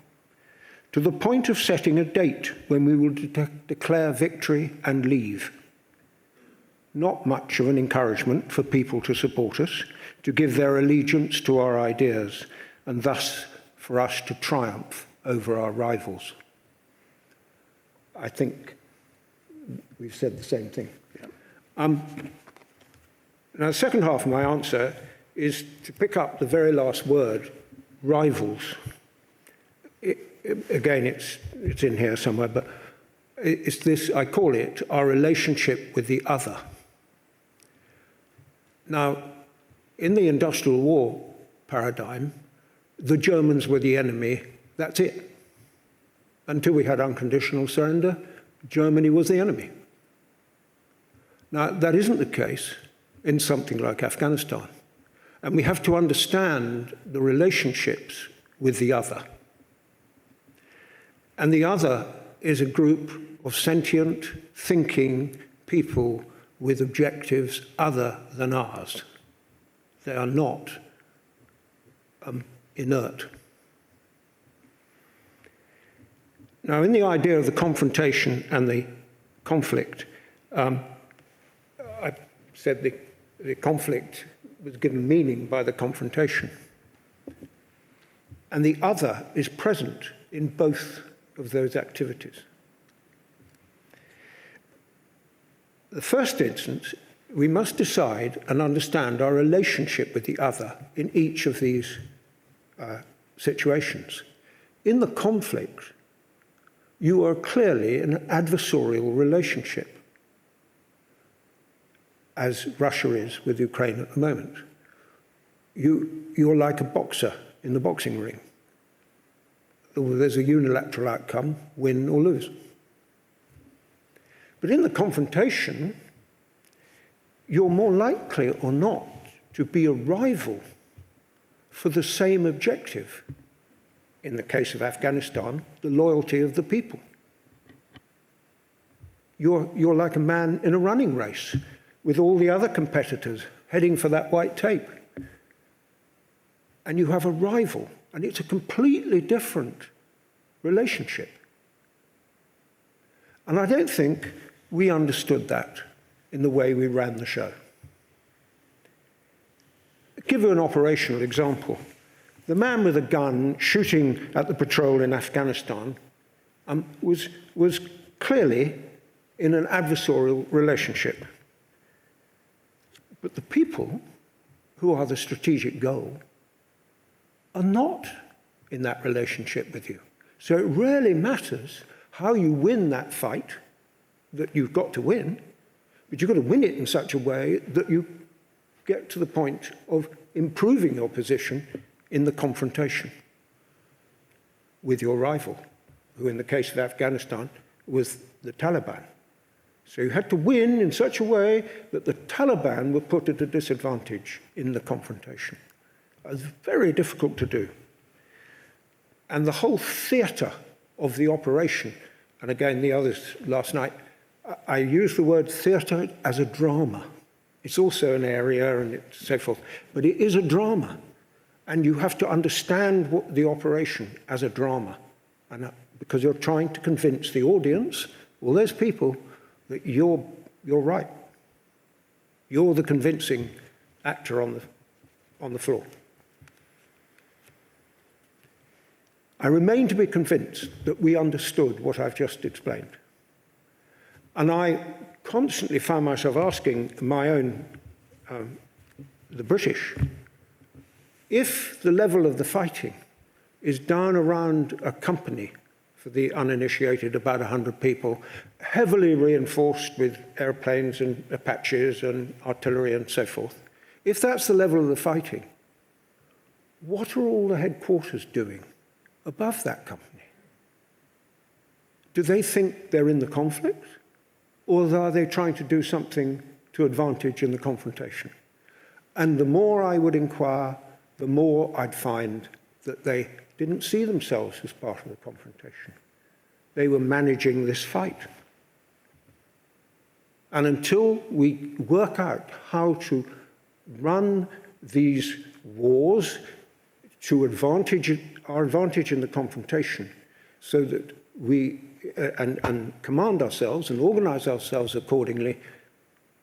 Speaker 5: to the point of setting a date when we will declare victory and leave. Not much of an encouragement for people to support us, to give their allegiance to our ideas, and thus for us to triumph over our rivals. I think we've said the same thing. Now, the second half of my answer is to pick up the very last word, rivals. Again, it's in here somewhere, but it's this, I call it, our relationship with the other. Now, in the industrial war paradigm, the Germans were the enemy, that's it. Until we had unconditional surrender, Germany was the enemy. Now, that isn't the case in something like Afghanistan. And we have to understand the relationships with the other. And the other is a group of sentient, thinking people with objectives other than ours. They are not inert. Now, in the idea of the confrontation and the conflict, I said the conflict was given meaning by the confrontation. And the other is present in both of those activities. The first instance, we must decide and understand our relationship with the other in each of these situations. In the conflict, you are clearly in an adversarial relationship, as Russia is with Ukraine at the moment. You're like a boxer in the boxing ring. There's a unilateral outcome, win or lose. But in the confrontation, you're more likely or not to be a rival for the same objective. In the case of Afghanistan, the loyalty of the people. You're like a man in a running race with all the other competitors heading for that white tape. And you have a rival, and it's a completely different relationship. And I don't think we understood that in the way we ran the show. I'll give you an operational example. The man with a gun shooting at the patrol in Afghanistan was clearly in an adversarial relationship. But the people who are the strategic goal are not in that relationship with you. So it really matters how you win that fight that you've got to win, but you've got to win it in such a way that you get to the point of improving your position in the confrontation with your rival, who in the case of Afghanistan was the Taliban. So you had to win in such a way that the Taliban were put at a disadvantage in the confrontation. It was very difficult to do. And the whole theatre of the operation, and again the others last night, I use the word theatre as a drama. It's also an area and so forth, but it is a drama. And you have to understand the operation as a drama, and because you're trying to convince the audience, all those people, that you're right. You're the convincing actor on the floor. I remain to be convinced that we understood what I've just explained. And I constantly found myself asking my own, the British, if the level of the fighting is down around a company, for the uninitiated, about 100 people, heavily reinforced with airplanes and Apaches and artillery and so forth, if that's the level of the fighting, what are all the headquarters doing above that company? Do they think they're in the conflict? Or are they trying to do something to advantage in the confrontation? And the more I would inquire, the more I'd find that they didn't see themselves as part of the confrontation. They were managing this fight. And until we work out how to run these wars to our advantage in the confrontation, so that we and command ourselves and organize ourselves accordingly,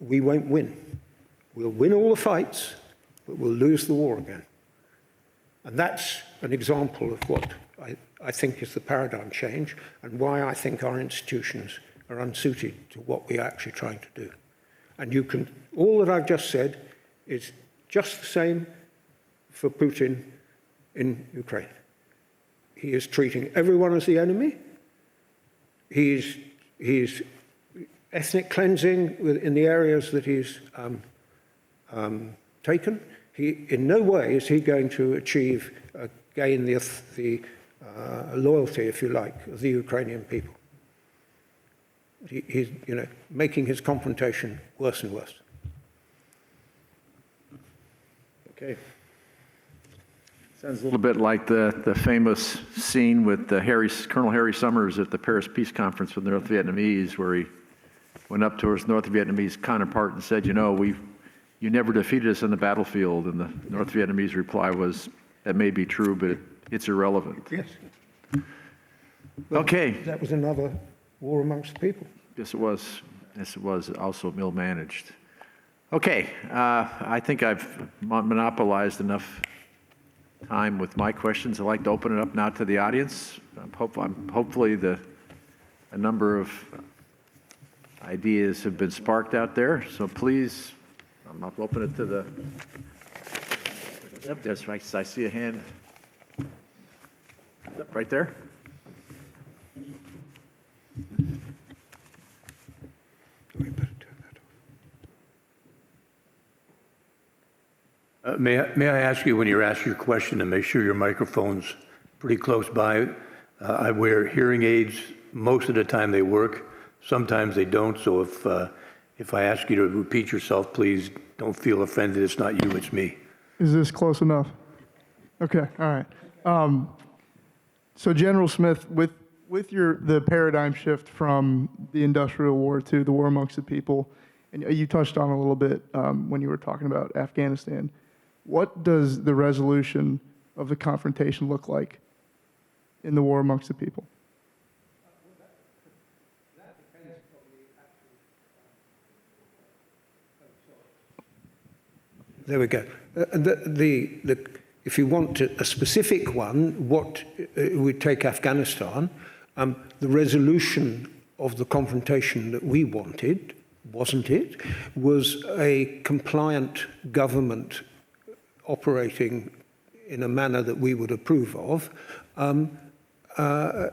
Speaker 5: we won't win. We'll win all the fights, but we'll lose the war again. And that's an example of what I think is the paradigm change, and why I think our institutions are unsuited to what we're actually trying to do. And you can, all that I've just said is just the same for Putin in Ukraine. He is treating everyone as the enemy. He's ethnic cleansing in the areas that he's taken. In no way is he going to gain the loyalty, if you like, of the Ukrainian people. He's making his confrontation worse and worse.
Speaker 3: Okay. Sounds a little bit like the famous scene with Colonel Harry Summers at the Paris Peace Conference with the North Vietnamese, where he went up to his North Vietnamese counterpart and said, you never defeated us on the battlefield. And the North Vietnamese reply was, that may be true, but it's irrelevant.
Speaker 5: Yes. Well,
Speaker 3: okay.
Speaker 5: That was another war amongst the people.
Speaker 3: Yes, it was. Yes, it was also ill-managed. Okay, I think I've monopolized enough time with my questions. I'd like to open it up now to the audience. Hopefully a number of ideas have been sparked out there. So please, I'll open it to the, yep, there's, I see a hand. Yep, right there.
Speaker 4: May I ask you, when you're asked your question, to make sure your microphone's pretty close by? I wear hearing aids. Most of the time they work. Sometimes they don't. So if I ask you to repeat yourself, please don't feel offended. It's not you, it's me.
Speaker 6: Is this close enough? Okay, all right. So General Smith, with the paradigm shift from the Industrial War to the war amongst the people, and you touched on a little bit when you were talking about Afghanistan, what does the resolution of the confrontation look like in the war amongst the people?
Speaker 5: There we go. If you want a specific one, we take Afghanistan. The resolution of the confrontation that we wanted, wasn't it, was a compliant government operating in a manner that we would approve of,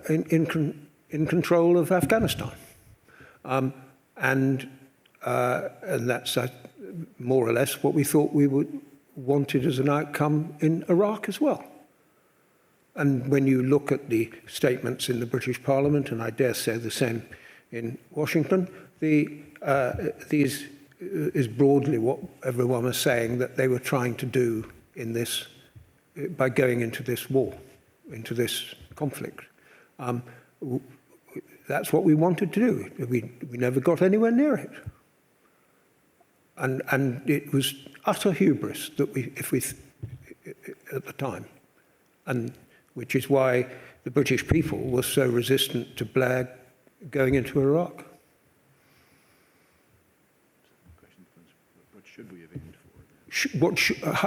Speaker 5: in control of Afghanistan. And that's more or less what we thought we wanted as an outcome in Iraq as well. And when you look at the statements in the British Parliament, and I dare say the same in Washington, these is broadly what everyone was saying that they were trying to do in this, by going into this war, into this conflict. That's what we wanted to do. We never got anywhere near it. And it was utter hubris that at the time, and which is why the British people were so resistant to Blair going into Iraq.
Speaker 3: What should we have aimed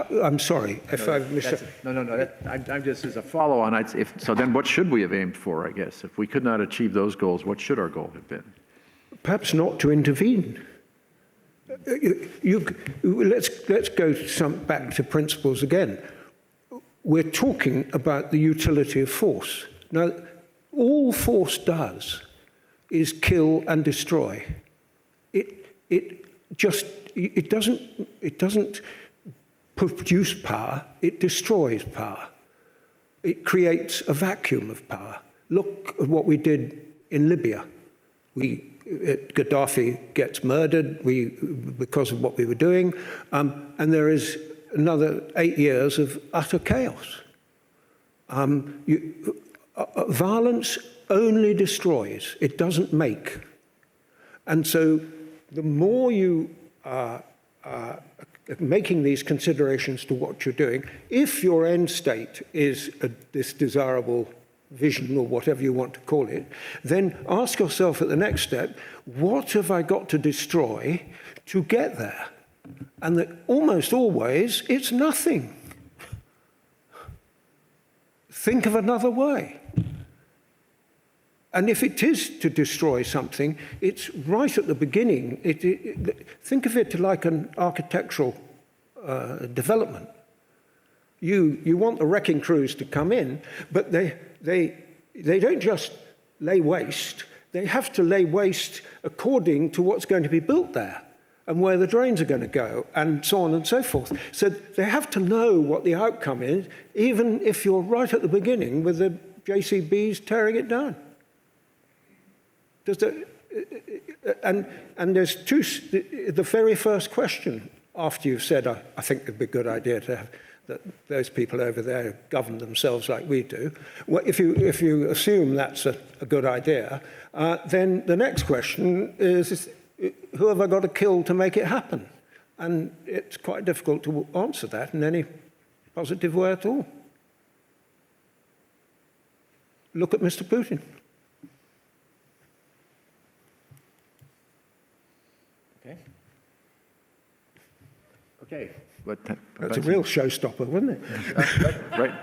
Speaker 3: for?
Speaker 5: I'm sorry if I've missed.
Speaker 3: No. I'm just as a follow-on. So then, what should we have aimed for? I guess if we could not achieve those goals, what should our goal have been?
Speaker 5: Perhaps not to intervene. Let's go back to principles again. We're talking about the utility of force. Now, all force does is kill and destroy. It doesn't produce power, it destroys power. It creates a vacuum of power. Look at what we did in Libya. Gaddafi gets murdered because of what we were doing, and there is another 8 years of utter chaos. Violence only destroys, it doesn't make. And so the more you are making these considerations to what you're doing, if your end state is this desirable vision or whatever you want to call it, then ask yourself at the next step, what have I got to destroy to get there? And that almost always it's nothing. Think of another way. And if it is to destroy something, it's right at the beginning. Think of it like an architectural development. You want the wrecking crews to come in, but they don't just lay waste. They have to lay waste according to what's going to be built there and where the drains are going to go and so on and so forth. So they have to know what the outcome is, even if you're right at the beginning with the JCBs tearing it down. And there's the very first question after you've said, I think it'd be a good idea to have those people over there govern themselves like we do. Well, if you assume that's a good idea, then the next question is, who have I got to kill to make it happen? And it's quite difficult to answer that in any positive way at all. Look at Mr. Putin.
Speaker 3: Okay.
Speaker 5: That's a real showstopper, wasn't it?
Speaker 3: Right.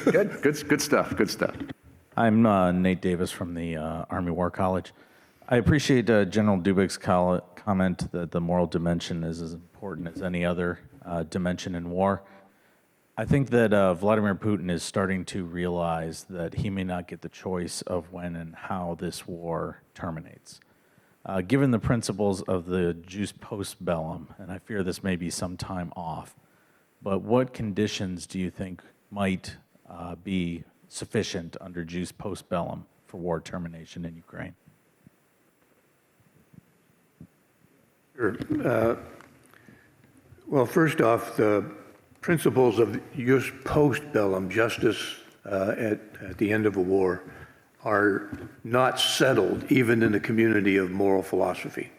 Speaker 3: Okay. Good stuff. Good stuff.
Speaker 7: I'm Nate Davis from the Army War College. I appreciate General Dubik's comment that the moral dimension is as important as any other dimension in war. I think that Vladimir Putin is starting to realize that he may not get the choice of when and how this war terminates. Given the principles of the jus post bellum, and I fear this may be some time off, but what conditions do you think might be sufficient under jus post bellum for war termination in Ukraine?
Speaker 4: Sure. Well, first off, the principles of jus post bellum, justice at the end of a war, are not settled even in the community of moral philosophy.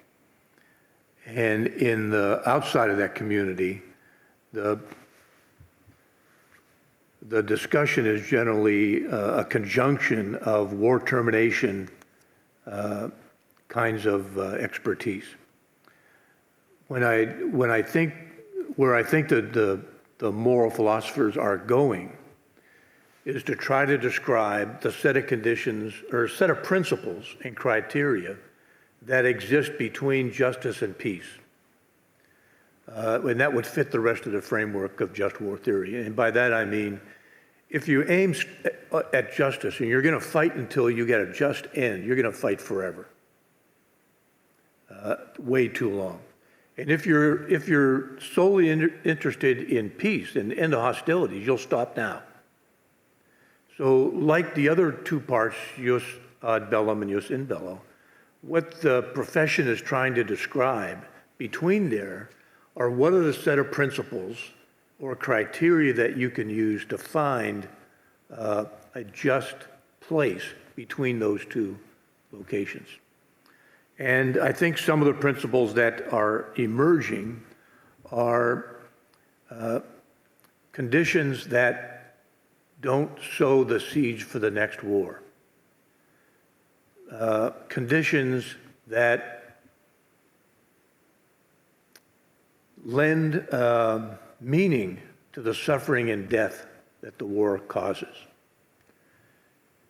Speaker 4: And in the outside of that community, the discussion is generally a conjunction of war termination kinds of expertise. Where I think that the moral philosophers are going is to try to describe the set of conditions or set of principles and criteria that exist between justice and peace. And that would fit the rest of the framework of just war theory. And by that I mean, if you aim at justice and you're going to fight until you get a just end, you're going to fight forever. Way too long. And if you're solely interested in peace and end of hostilities, you'll stop now. So like the other two parts, jus ad bellum and jus in bello, what the profession is trying to describe between there are what are the set of principles or criteria that you can use to find a just place between those two locations. And I think some of the principles that are emerging are conditions that don't sow the seeds for the next war. Conditions that lend meaning to the suffering and death that the war causes.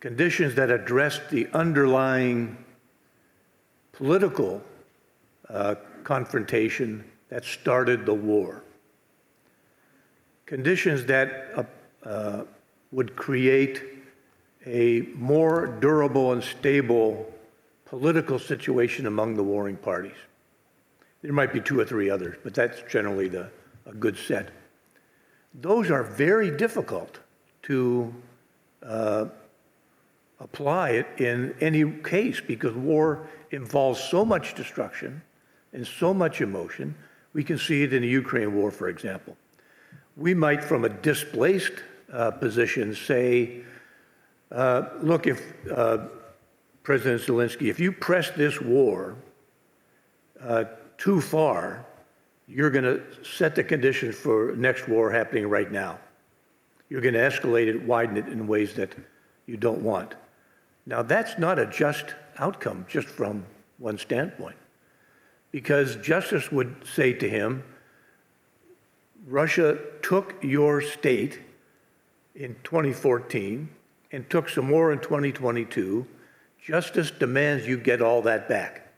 Speaker 4: Conditions that address the underlying political confrontation that started the war. Conditions that would create a more durable and stable political situation among the warring parties. There might be two or three others, but that's generally a good set. those are very difficult to apply it in any case because war involves so much destruction and so much emotion. We can see it in the Ukraine war, for example. We might, from a displaced position, say, look, if President Zelensky, if you press this war too far, you're going to set the conditions for next war happening right now. You're going to escalate it, widen it in ways that you don't want. Now, that's not a just outcome, just from one standpoint, because justice would say to him, Russia took your state in 2014 and took some more in 2022. Justice demands you get all that back.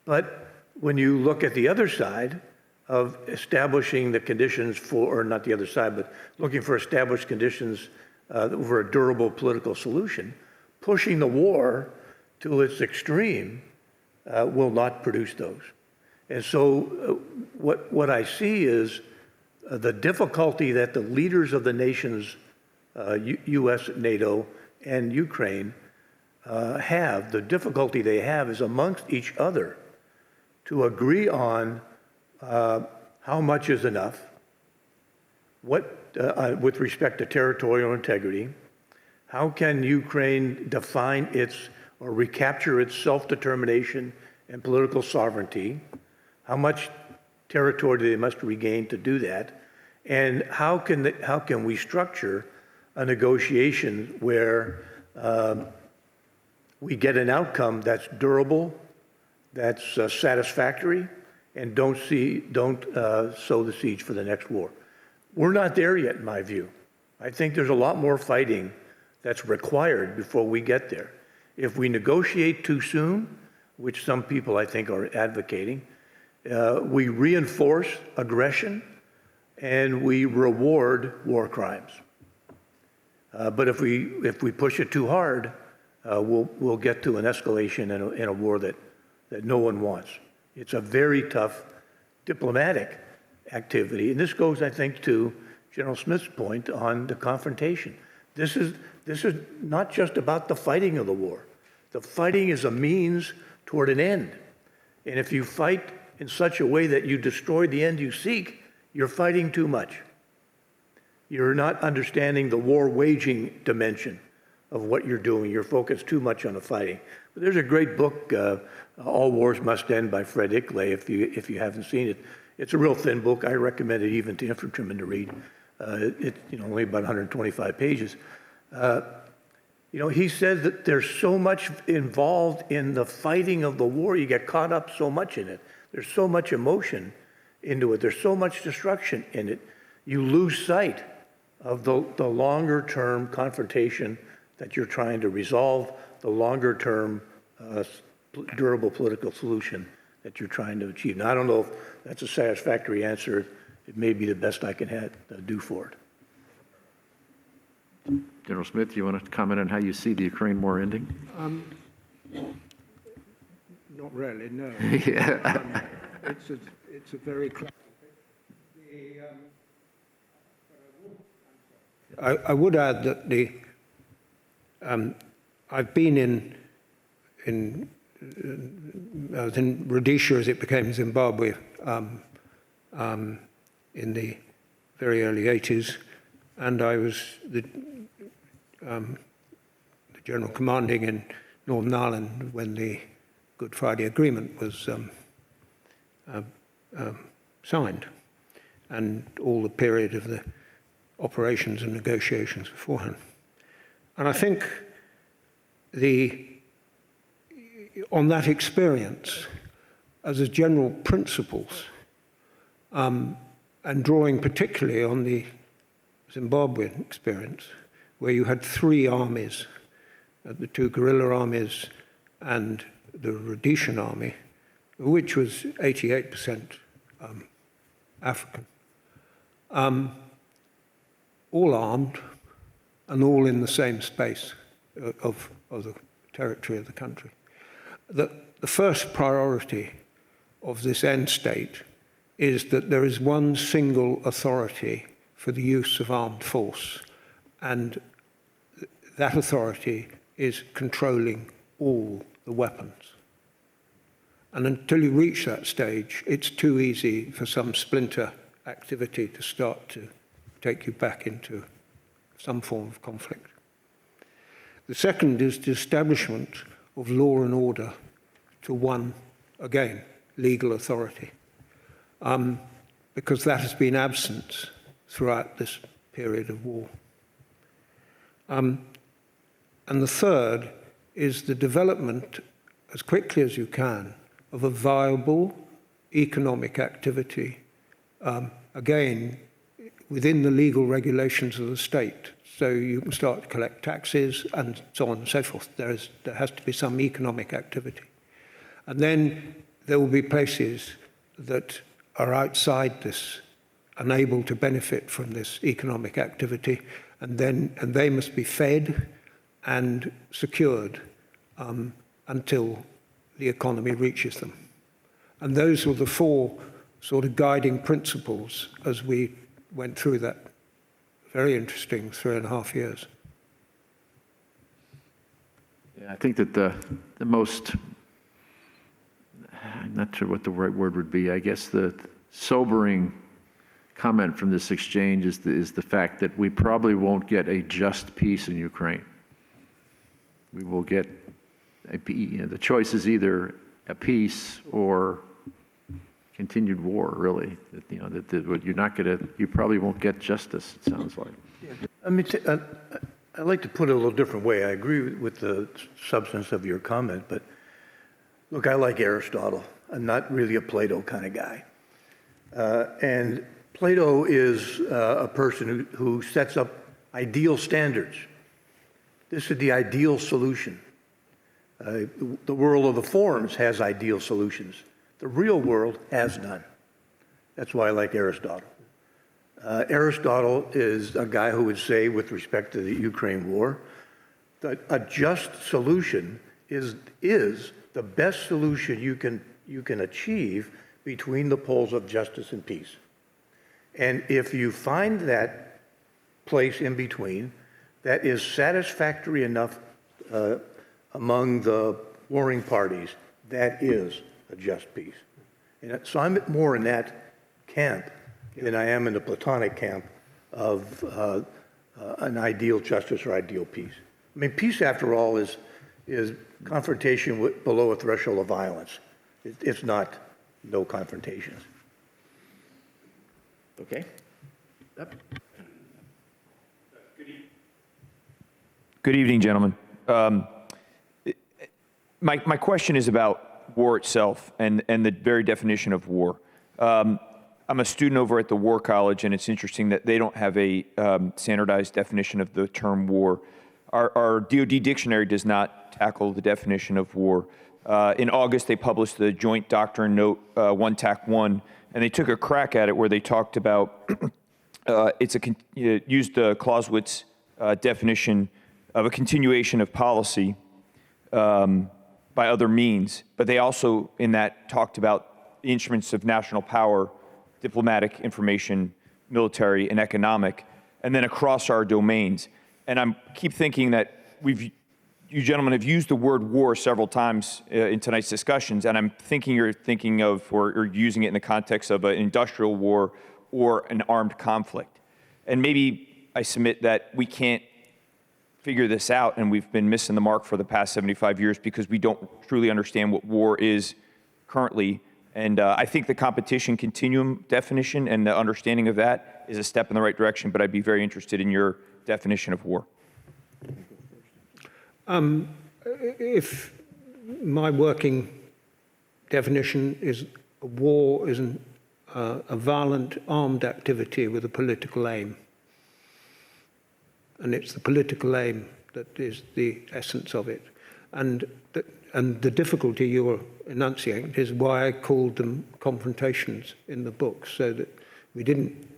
Speaker 4: But when you look at the other side of establishing the conditions for, or not the other side, but looking for established conditions for a durable political solution, pushing the war to its extreme will not produce those. And so what I see is the difficulty that the leaders of the nations, US, NATO, and Ukraine have, the difficulty they have is amongst each other to agree on how much is enough, what, with respect to territorial integrity, how can Ukraine define its or recapture its self-determination and political sovereignty, how much territory they must regain to do that, and how can we structure a negotiation where we get an outcome that's durable, that's satisfactory, and don't sow the seeds for the next war. We're not there yet, in my view. I think there's a lot more fighting that's required before we get there. If we negotiate too soon, which some people I think are advocating, we reinforce aggression and we reward war crimes. But if we push it too hard, we'll get to an escalation in a war that no one wants. It's a very tough diplomatic activity. And this goes, I think, to General Smith's point on the confrontation. This is not just about the fighting of the war. The fighting is a means toward an end. And if you fight in such a way that you destroy the end you seek, you're fighting too much. You're not understanding the war waging dimension of what you're doing. You're focused too much on the fighting. But there's a great book, All Wars Must End by Fred Ickley, if you haven't seen it. It's a real thin book. I recommend it even to infantrymen to read. It's only about 125 pages. He says that there's so much involved in the fighting of the war. You get caught up so much in it. There's so much emotion into it. There's so much destruction in it. You lose sight of the longer-term confrontation that you're trying to resolve, the longer-term durable political solution that you're trying to achieve. Now, I don't know if that's a satisfactory answer. It may be the best I can do for it.
Speaker 3: General Smith, you want to comment on how you see the Ukraine war ending?
Speaker 5: Not really, no.
Speaker 3: Yeah.
Speaker 5: It's a very I would add that I've been I was in Rhodesia as it became Zimbabwe in the very early 80s, and I was the general commanding in Northern Ireland when the Good Friday Agreement was signed, and all the period of the operations and negotiations beforehand. And I think on that experience, as a general principles, and drawing particularly on the Zimbabwean experience, where you had three armies, the two guerrilla armies and the Rhodesian army, which was 88% African, all armed and all in the same space of the territory of the country. The first priority of this end state is that there is one single authority for the use of armed force, and that authority is controlling all the weapons. And until you reach that stage, it's too easy for some splinter activity to start to take you back into some form of conflict. The second is the establishment of law and order to one, again, legal authority, because that has been absent throughout this period of war. And the third is the development, as quickly as you can, of a viable economic activity, again, within the legal regulations of the state. So you can start to collect taxes and so on and so forth. There has to be some economic activity. And then there will be places that are outside this, unable to benefit from this economic activity, and they must be fed and secured until the economy reaches them. And those were the four sort of guiding principles as we went through that very interesting 3.5 years.
Speaker 3: Yeah, I think that the most, I'm not sure what the right word would be, I guess the sobering comment from this exchange is the fact that we probably won't get a just peace in Ukraine. We will get the choice is either a peace or continued war, really. You probably won't get justice, it sounds like.
Speaker 4: I'd like to put it a little different way. I agree with the substance of your comment, but look, I like Aristotle. I'm not really a Plato kind of guy. And Plato is a person who sets up ideal standards. This is the ideal solution. The world of the forms has ideal solutions. The real world has none. That's why I like Aristotle. Aristotle is a guy who would say, with respect to the Ukraine war, that a just solution is the best solution you can achieve between the poles of justice and peace. And if you find that place in between that is satisfactory enough among the warring parties, that is a just peace. And so I'm more in that camp than I am in the Platonic camp of an ideal justice or ideal peace. I mean, peace, after all, is confrontation below a threshold of violence. It's not no confrontations.
Speaker 3: Okay. Yep.
Speaker 8: Good evening, gentlemen. My question is about war itself and the very definition of war. I'm a student over at the War College, and it's interesting that they don't have a standardized definition of the term war. Our DoD dictionary does not tackle the definition of war. In August, they published the Joint Doctrine Note 1 TAC 1, and they took a crack at it where they talked about, used Clausewitz definition of a continuation of policy by other means, but they also, in that, talked about the instruments of national power, diplomatic, information, military, and economic, and then across our domains. And I keep thinking that you gentlemen have used the word war several times in tonight's discussions, and I'm thinking you're thinking of or using it in the context of an industrial war or an armed conflict. And maybe I submit that we can't figure this out, and we've been missing the mark for the past 75 years because we don't truly understand what war is currently. And I think the competition continuum definition and the understanding of that is a step in the right direction, but I'd be very interested in your definition of war.
Speaker 5: If my working definition is a war is a violent armed activity with a political aim. And it's the political aim that is the essence of it. And the difficulty you're enunciating is why I called them confrontations in the book, so that we didn't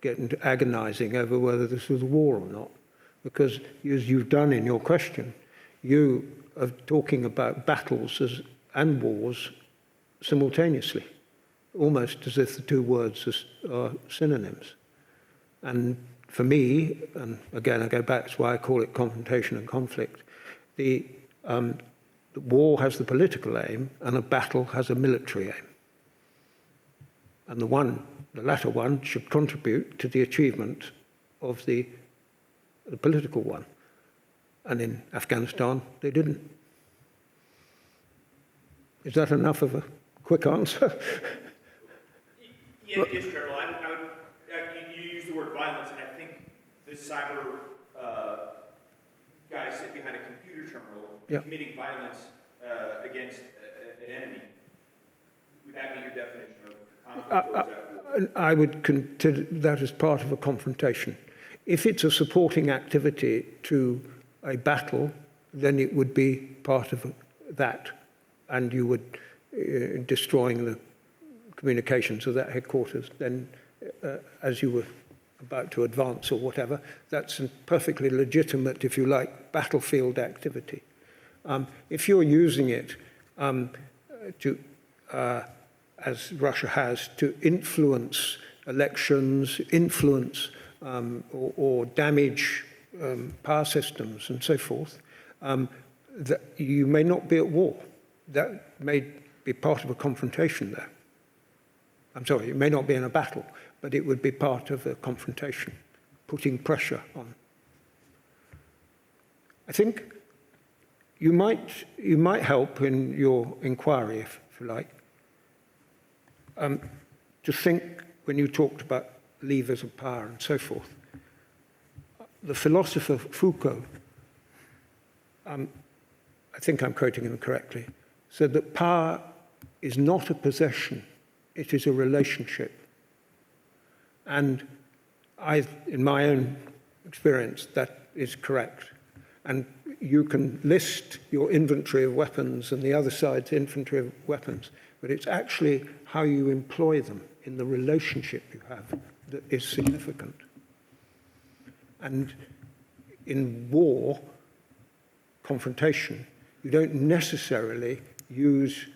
Speaker 5: get into agonizing over whether this was a war or not. Because as you've done in your question, you are talking about battles and wars simultaneously. almost as if the two words are synonyms. And for me, and again I go back to why I call it confrontation and conflict, the war has the political aim and a battle has a military aim. And the latter one should contribute to the achievement of the political one. And in Afghanistan, they didn't. Is that enough of a quick answer?
Speaker 8: Yes, General. You use the word violence, and I think the cyber guys sit behind a computer terminal committing violence against an enemy. Would that be your definition of conflict?
Speaker 5: I would consider that as part of a confrontation. If it's a supporting activity to a battle, then it would be part of that, and you would destroying the communications of that headquarters. Then, as you were about to advance or whatever, that's a perfectly legitimate, if you like, battlefield activity. If you're using it to, as Russia has, to influence elections, influence or damage power systems and so forth, that you may not be at war. That may be part of a confrontation there. I'm sorry, it may not be in a battle, but it would be part of a confrontation, putting pressure on. I think you might help in your inquiry, if you like, to think when you talked about levers of power and so forth. The philosopher Foucault, I think I'm quoting him correctly, said that power is not a possession, it is a relationship. And in my own experience, that is correct. And you can list your inventory of weapons and the other side's inventory of weapons, but it's actually how you employ them in the relationship you have that is significant. And in war, confrontation, you don't necessarily use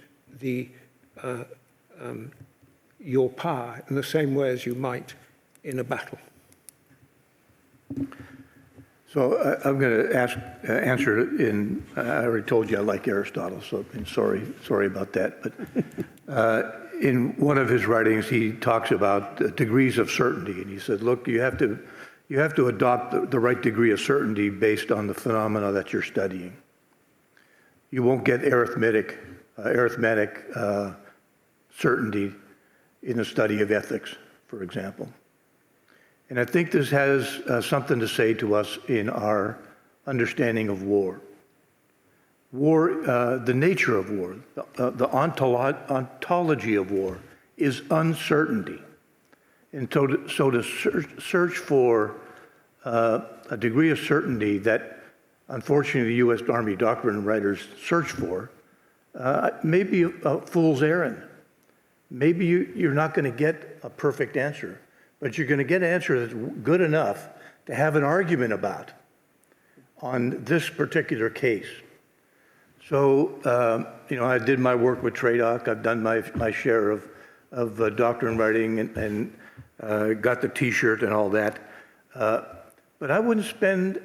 Speaker 5: your power in the same way as you might in a battle.
Speaker 4: So I'm going to answer it in, I already told you I like Aristotle, so I'm sorry about that. But in one of his writings, he talks about degrees of certainty. And he said, look, you have to adopt the right degree of certainty based on the phenomena that you're studying. You won't get arithmetic certainty in the study of ethics, for example. And I think this has something to say to us in our understanding of war. War, the nature of war, the ontology of war is uncertainty. And so to search for a degree of certainty that, unfortunately, the U.S. Army doctrine writers search for, may be a fool's errand. Maybe you're not going to get a perfect answer, but you're going to get an answer that's good enough to have an argument about on this particular case. So, I did my work with TRADOC. I've done my share of doctrine writing and got the T-shirt and all that. But I wouldn't spend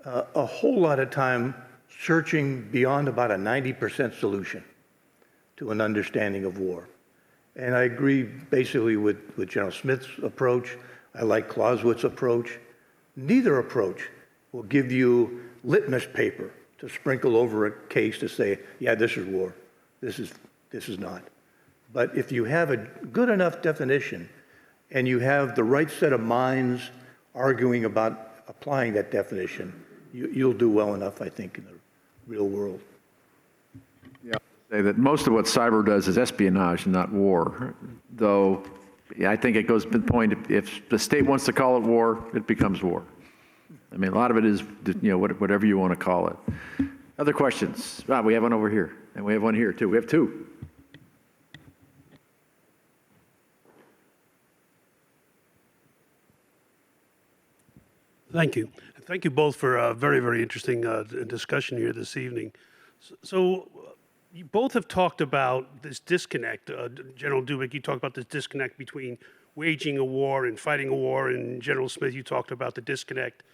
Speaker 4: a whole lot of time searching beyond about a 90% solution to an understanding of war. And I agree basically with General Smith's approach. I like Clausewitz's approach. Neither approach will give you litmus paper to sprinkle over a case to say, yeah, this is war, this is not. But if you have a good enough definition and you have the right set of minds arguing about applying that definition, you'll do well enough, I think, in the real world.
Speaker 3: Yeah, say that most of what cyber does is espionage and not war. Though, I think it goes to the point, if the state wants to call it war, it becomes war. I mean, a lot of it is, whatever you want to call it. Other questions? We have one over here, and we have one here, too. We have two.
Speaker 9: Thank you. Thank you both for a very, very interesting discussion here this evening. So you both have talked about this disconnect. General Dubik, you talked about this disconnect between waging a war and fighting a war, and General Smith, you talked about the disconnect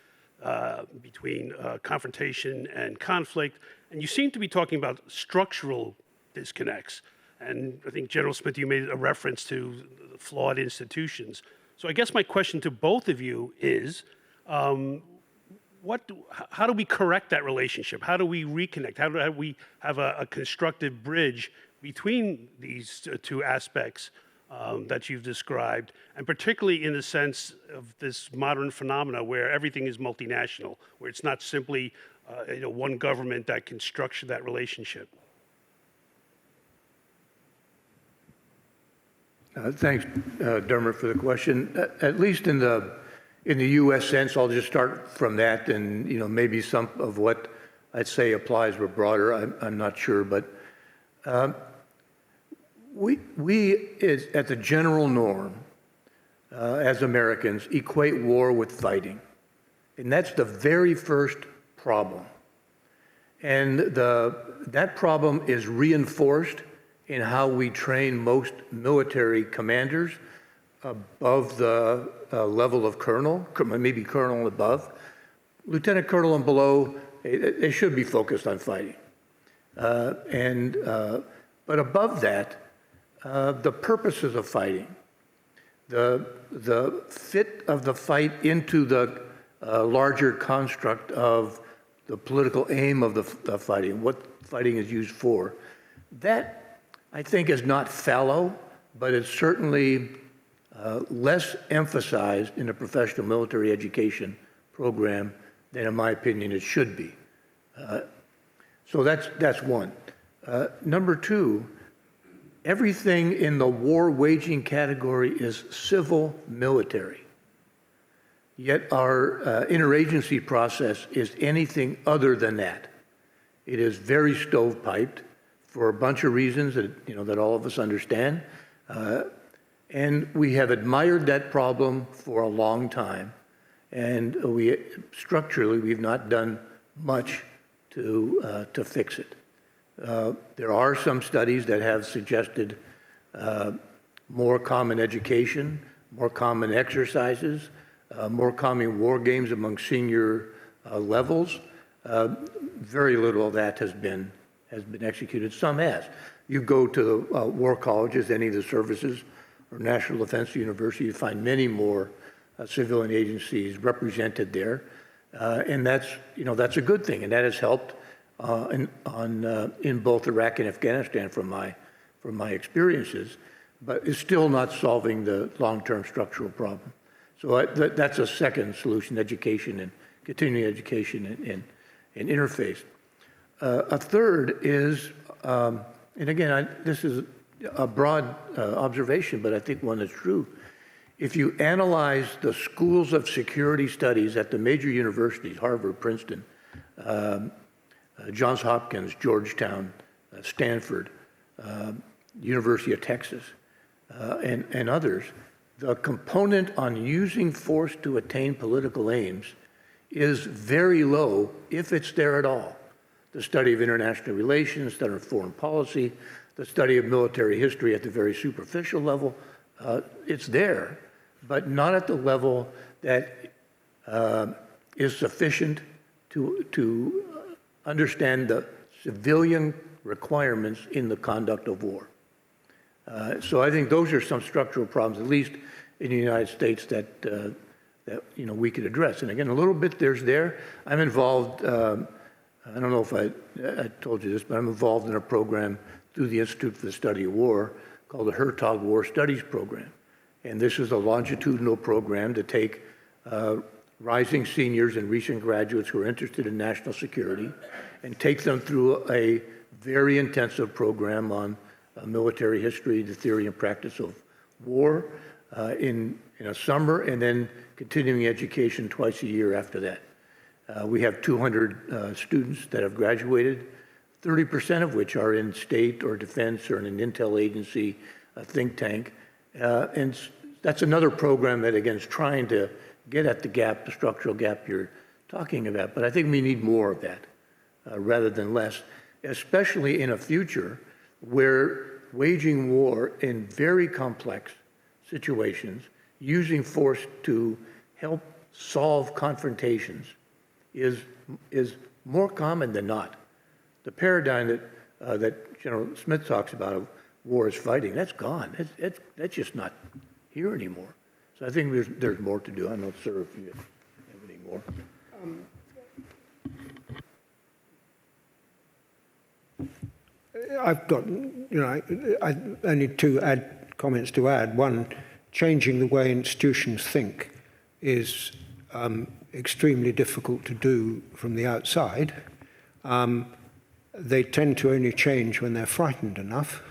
Speaker 9: between confrontation and conflict, and you seem to be talking about structural disconnects. And I think, General Smith, you made a reference to the flawed institutions. So I guess my question to both of you is, how do we correct that relationship? How do we reconnect? How do we have a constructive bridge between these two aspects that you've described, and particularly in the sense of this modern phenomena where everything is multinational, where it's not simply one government that can structure that relationship?
Speaker 4: Thanks, Dermot, for the question. At least in the U.S. sense, I'll just start from that, and maybe some of what I'd say applies were broader. I'm not sure, but we at the general norm, as Americans, equate war with fighting, and that's the very first problem. And that problem is reinforced in how we train most military commanders above the level of colonel, maybe colonel and above. Lieutenant colonel and below, they should be focused on fighting. But above that, the purposes of fighting, the fit of the fight into the larger construct of the political aim of the fighting, what fighting is used for, that I think is not fallow, but it's certainly less emphasized in a professional military education program than, in my opinion, it should be. So that's one. Number two, everything in the war waging category is civil military. Yet our interagency process is anything other than that. It is very stovepiped for a bunch of reasons that all of us understand. And we have admired that problem for a long time. And structurally, we've not done much to fix it. There are some studies that have suggested more common education, more common exercises, more common war games among senior levels. Very little of that has been executed. Some has. You go to the war colleges, any of the services, or National Defense University, you find many more civilian agencies represented there, and that's a good thing, and that has helped in both Iraq and Afghanistan from my experiences, but it's still not solving the long-term structural problem. So that's a second solution: education and continuing education and interface. A third is, and again, this is a broad observation, but I think one that's true. If you analyze the schools of security studies at the major universities, Harvard, Princeton, Johns Hopkins, Georgetown, Stanford, University of Texas, and others, the component on using force to attain political aims is very low, if it's there at all. The study of international relations, study of foreign policy, the study of military history at the very superficial level, it's there, but not at the level that is sufficient to understand the civilian requirements in the conduct of war. So I think those are some structural problems, at least in the United States, that we could address. And again, a little bit there. I'm involved. I don't know if I told you this, but I'm involved in a program through the Institute for the Study of War called the Hertog War Studies Program. And this is a longitudinal program to take rising seniors and recent graduates who are interested in national security and take them through a very intensive program on military history, the theory and practice of war in a summer, and then continuing education twice a year after that. We have 200 students that have graduated, 30% of which are in state or defense or in an intel agency, a think tank. And that's another program that, again, is trying to get at the structural gap you're talking about. But I think we need more of that rather than less. especially in a future where waging war in very complex situations, using force to help solve confrontations is more common than not. The paradigm that General Smith talks about of war is fighting, that's gone. That's just not here anymore. So I think there's more to do. I don't know, sir, if you have any more.
Speaker 5: I've got, I need two comments to add. One, changing the way institutions think is extremely difficult to do from the outside. They tend to only change when they're frightened enough.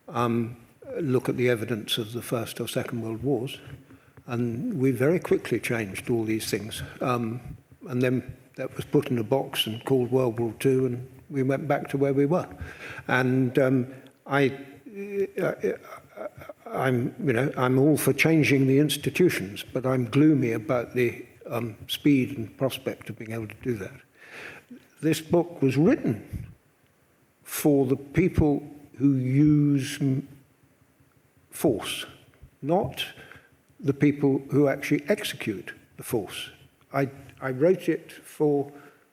Speaker 5: Look at the evidence of the First or Second World Wars. And we very quickly changed all these things. And then that was put in a box and called World War II, and we went back to where we were. And I'm all for changing the institutions, but I'm gloomy about the speed and prospect of being able to do that. This book was written for the people who use force, not the people who actually execute the force. I wrote it for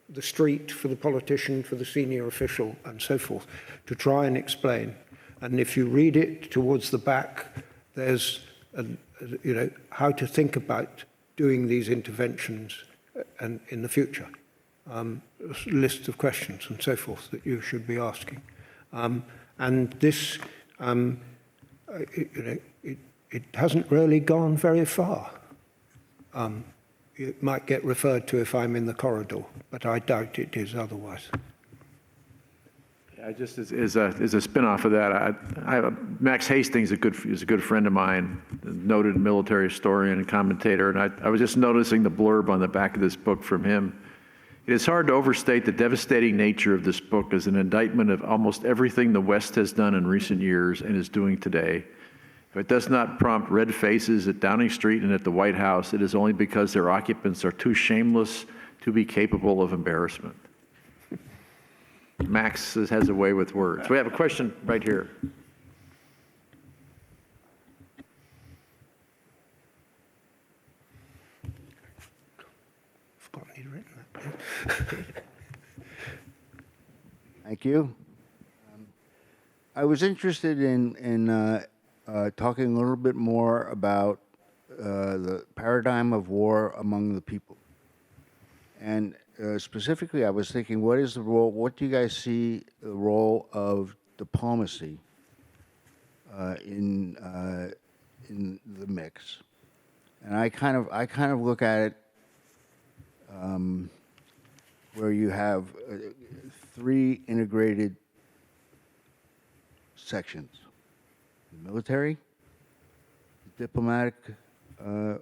Speaker 5: the street, for the politician, for the senior official, and so forth, to try and explain. And if you read it towards the back, there's how to think about doing these interventions and in the future. Lists of questions and so forth that you should be asking. And this, it hasn't really gone very far. It might get referred to if I'm in the corridor, but I doubt it is otherwise.
Speaker 3: Yeah, just as a spin-off of that, Max Hastings is a good friend of mine, a noted military historian and commentator, and I was just noticing the blurb on the back of this book from him. It is hard to overstate the devastating nature of this book as an indictment of almost everything the West has done in recent years and is doing today. If it does not prompt red faces at Downing Street and at the White House, it is only because their occupants are too shameless to be capable of embarrassment. Max has a way with words. We have a question right here.
Speaker 5: Forgotten he'd written that.
Speaker 10: Thank you. I was interested in talking a little bit more about the paradigm of war among the people. And specifically, I was thinking, what is the role, what do you guys see the role of diplomacy in the mix? And I kind of look at it where you have three integrated sections: the military, the diplomatic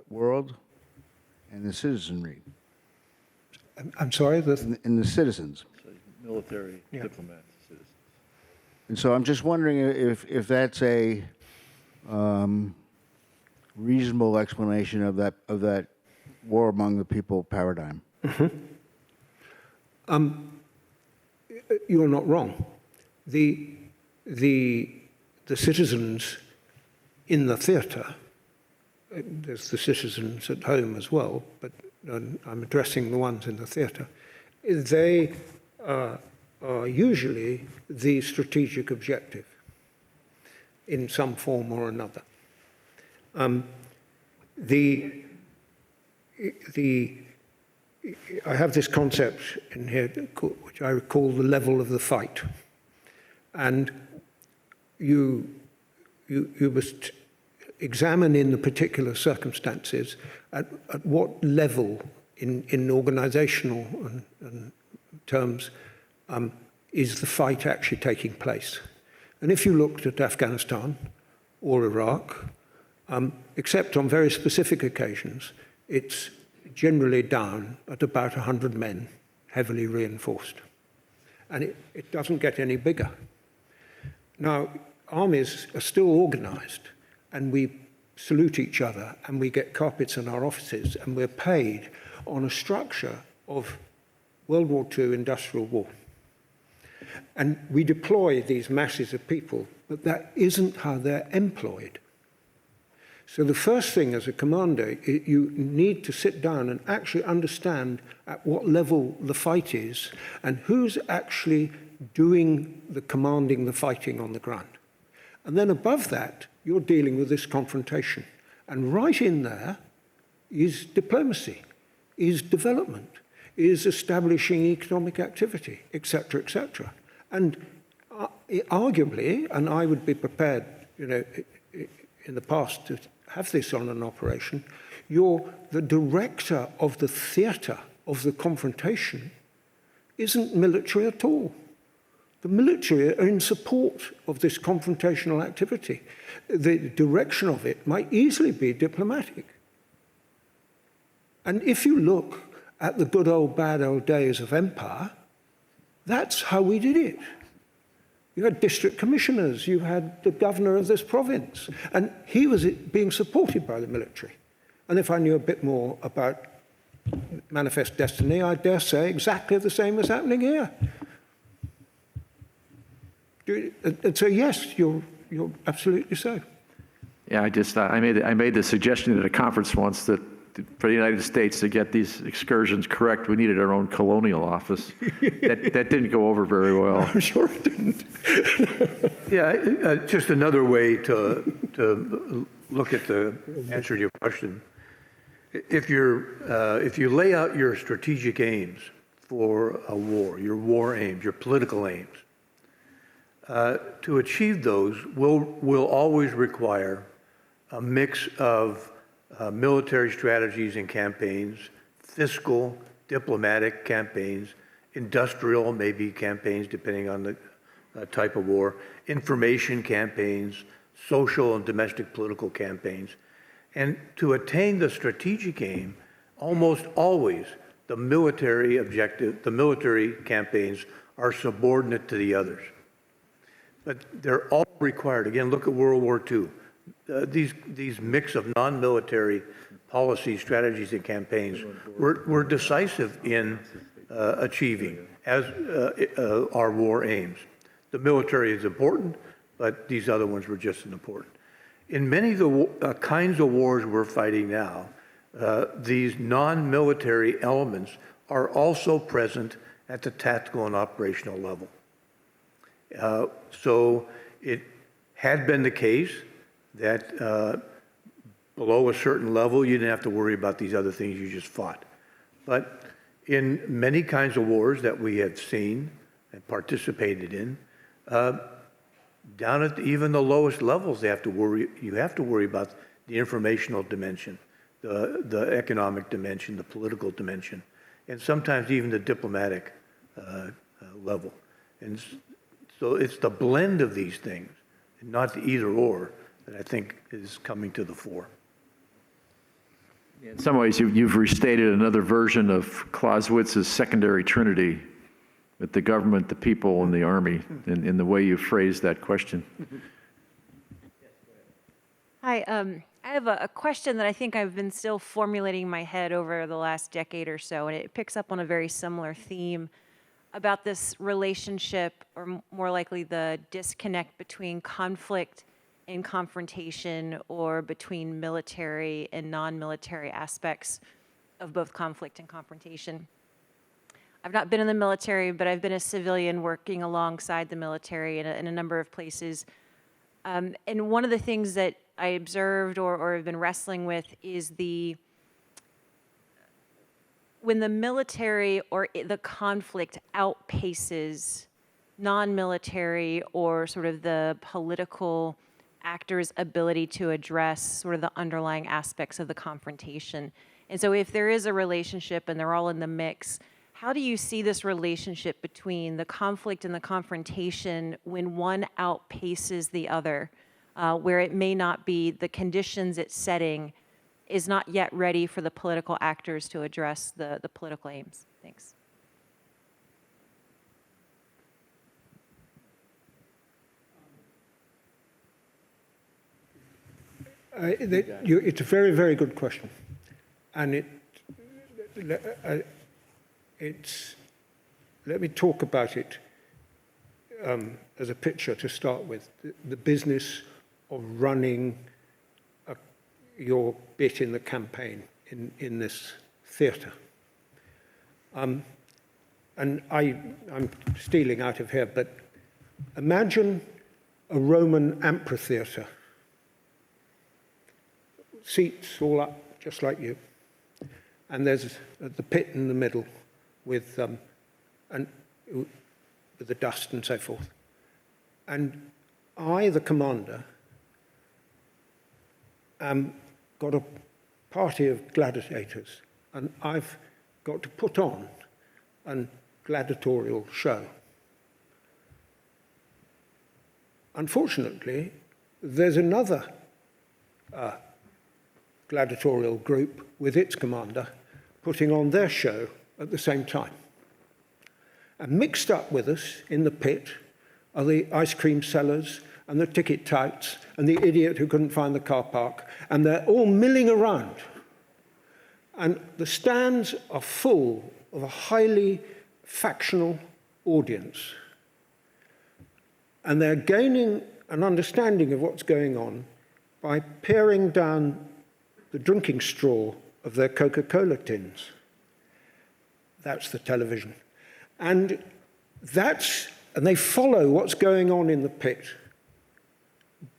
Speaker 10: world, and the citizenry.
Speaker 5: I'm sorry?
Speaker 10: And the citizens.
Speaker 3: Military, diplomats, citizens.
Speaker 10: And so I'm just wondering if that's a reasonable explanation of that war among the people paradigm.
Speaker 5: You're not wrong. The citizens in the theatre, there's the citizens at home as well, but I'm addressing the ones in the theatre, they are usually the strategic objective in some form or another. I have this concept in here which I call the level of the fight. And you must examine in the particular circumstances at what level in organizational and terms is the fight actually taking place. And if you looked at Afghanistan or Iraq, except on very specific occasions, it's generally down at about 100 men, heavily reinforced. And it doesn't get any bigger. Now, armies are still organized, and we salute each other, and we get carpets in our offices, and we're paid on a structure of World War II industrial war. And we deploy these masses of people, but that isn't how they're employed. So the first thing as a commander, you need to sit down and actually understand at what level the fight is and who's actually doing the commanding the fighting on the ground. And then above that, you're dealing with this confrontation. And right in there is diplomacy, is development, is establishing economic activity, etc., etc. And arguably, and I would be prepared, in the past to have this on an operation, you're the director of the theatre of the confrontation isn't military at all. The military are in support of this confrontational activity. The direction of it might easily be diplomatic. And if you look at the good old, bad old days of empire, that's how we did it. You had district commissioners, you had the governor of this province, and he was being supported by the military. And if I knew a bit more about Manifest Destiny, I dare say exactly the same is happening here. And so yes, you're absolutely so.
Speaker 3: Yeah, I made the suggestion at a conference once that for the United States to get these excursions correct, we needed our own colonial office. That didn't go over very well.
Speaker 5: I'm sure it didn't.
Speaker 4: Yeah, just another way to look at the answer to your question. If you lay out your strategic aims for a war, your war aims, your political aims, to achieve those will always require a mix of military strategies and campaigns, fiscal, diplomatic campaigns, industrial maybe campaigns depending on the type of war, information campaigns, social and domestic political campaigns. And to attain the strategic aim, almost always the military objective, the military campaigns are subordinate to the others. But they're all required. Again, look at World War II. These mix of non-military policy strategies and campaigns were decisive in achieving as our war aims. The military is important, but these other ones were just as important. In many of the kinds of wars we're fighting now, these non-military elements are also present at the tactical and operational level. So it had been the case that below a certain level, you didn't have to worry about these other things, you just fought. But in many kinds of wars that we have seen and participated in, down at even the lowest levels, you have to worry about the informational dimension, the economic dimension, the political dimension, and sometimes even the diplomatic level. And so it's the blend of these things, and not the either or, that I think is coming to the fore.
Speaker 3: In some ways, you've restated another version of Clausewitz's secondary trinity with the government, the people, and the army in the way you phrased that question.
Speaker 11: Hi, I have a question that I think I've been still formulating in my head over the last decade or so, and it picks up on a very similar theme about this relationship, or more likely the disconnect between conflict and confrontation, or between military and non-military aspects of both conflict and confrontation. I've not been in the military, but I've been a civilian working alongside the military in a number of places. And one of the things that I observed or have been wrestling with is when the military or the conflict outpaces non-military or sort of the political actors' ability to address sort of the underlying aspects of the confrontation. And so if there is a relationship and they're all in the mix, how do you see this relationship between the conflict and the confrontation when one outpaces the other, where it may not be the conditions it's setting is not yet ready for the political actors to address the political aims? Thanks.
Speaker 5: It's a very, very good question. And let me talk about it as a picture to start with, the business of running your bit in the campaign in this theatre. And I'm stealing out of here, but imagine a Roman amphitheatre, seats all up just like you, and there's the pit in the middle with the dust and so forth. And I, the commander, got a party of gladiators, and I've got to put on a gladiatorial show. Unfortunately, there's another gladiatorial group with its commander putting on their show at the same time. And mixed up with us in the pit are the ice cream sellers and the ticket touts and the idiot who couldn't find the car park, and they're all milling around. And the stands are full of a highly factional audience. And they're gaining an understanding of what's going on by paring down the drinking straw of their Coca-Cola tins. That's the television. And they follow what's going on in the pit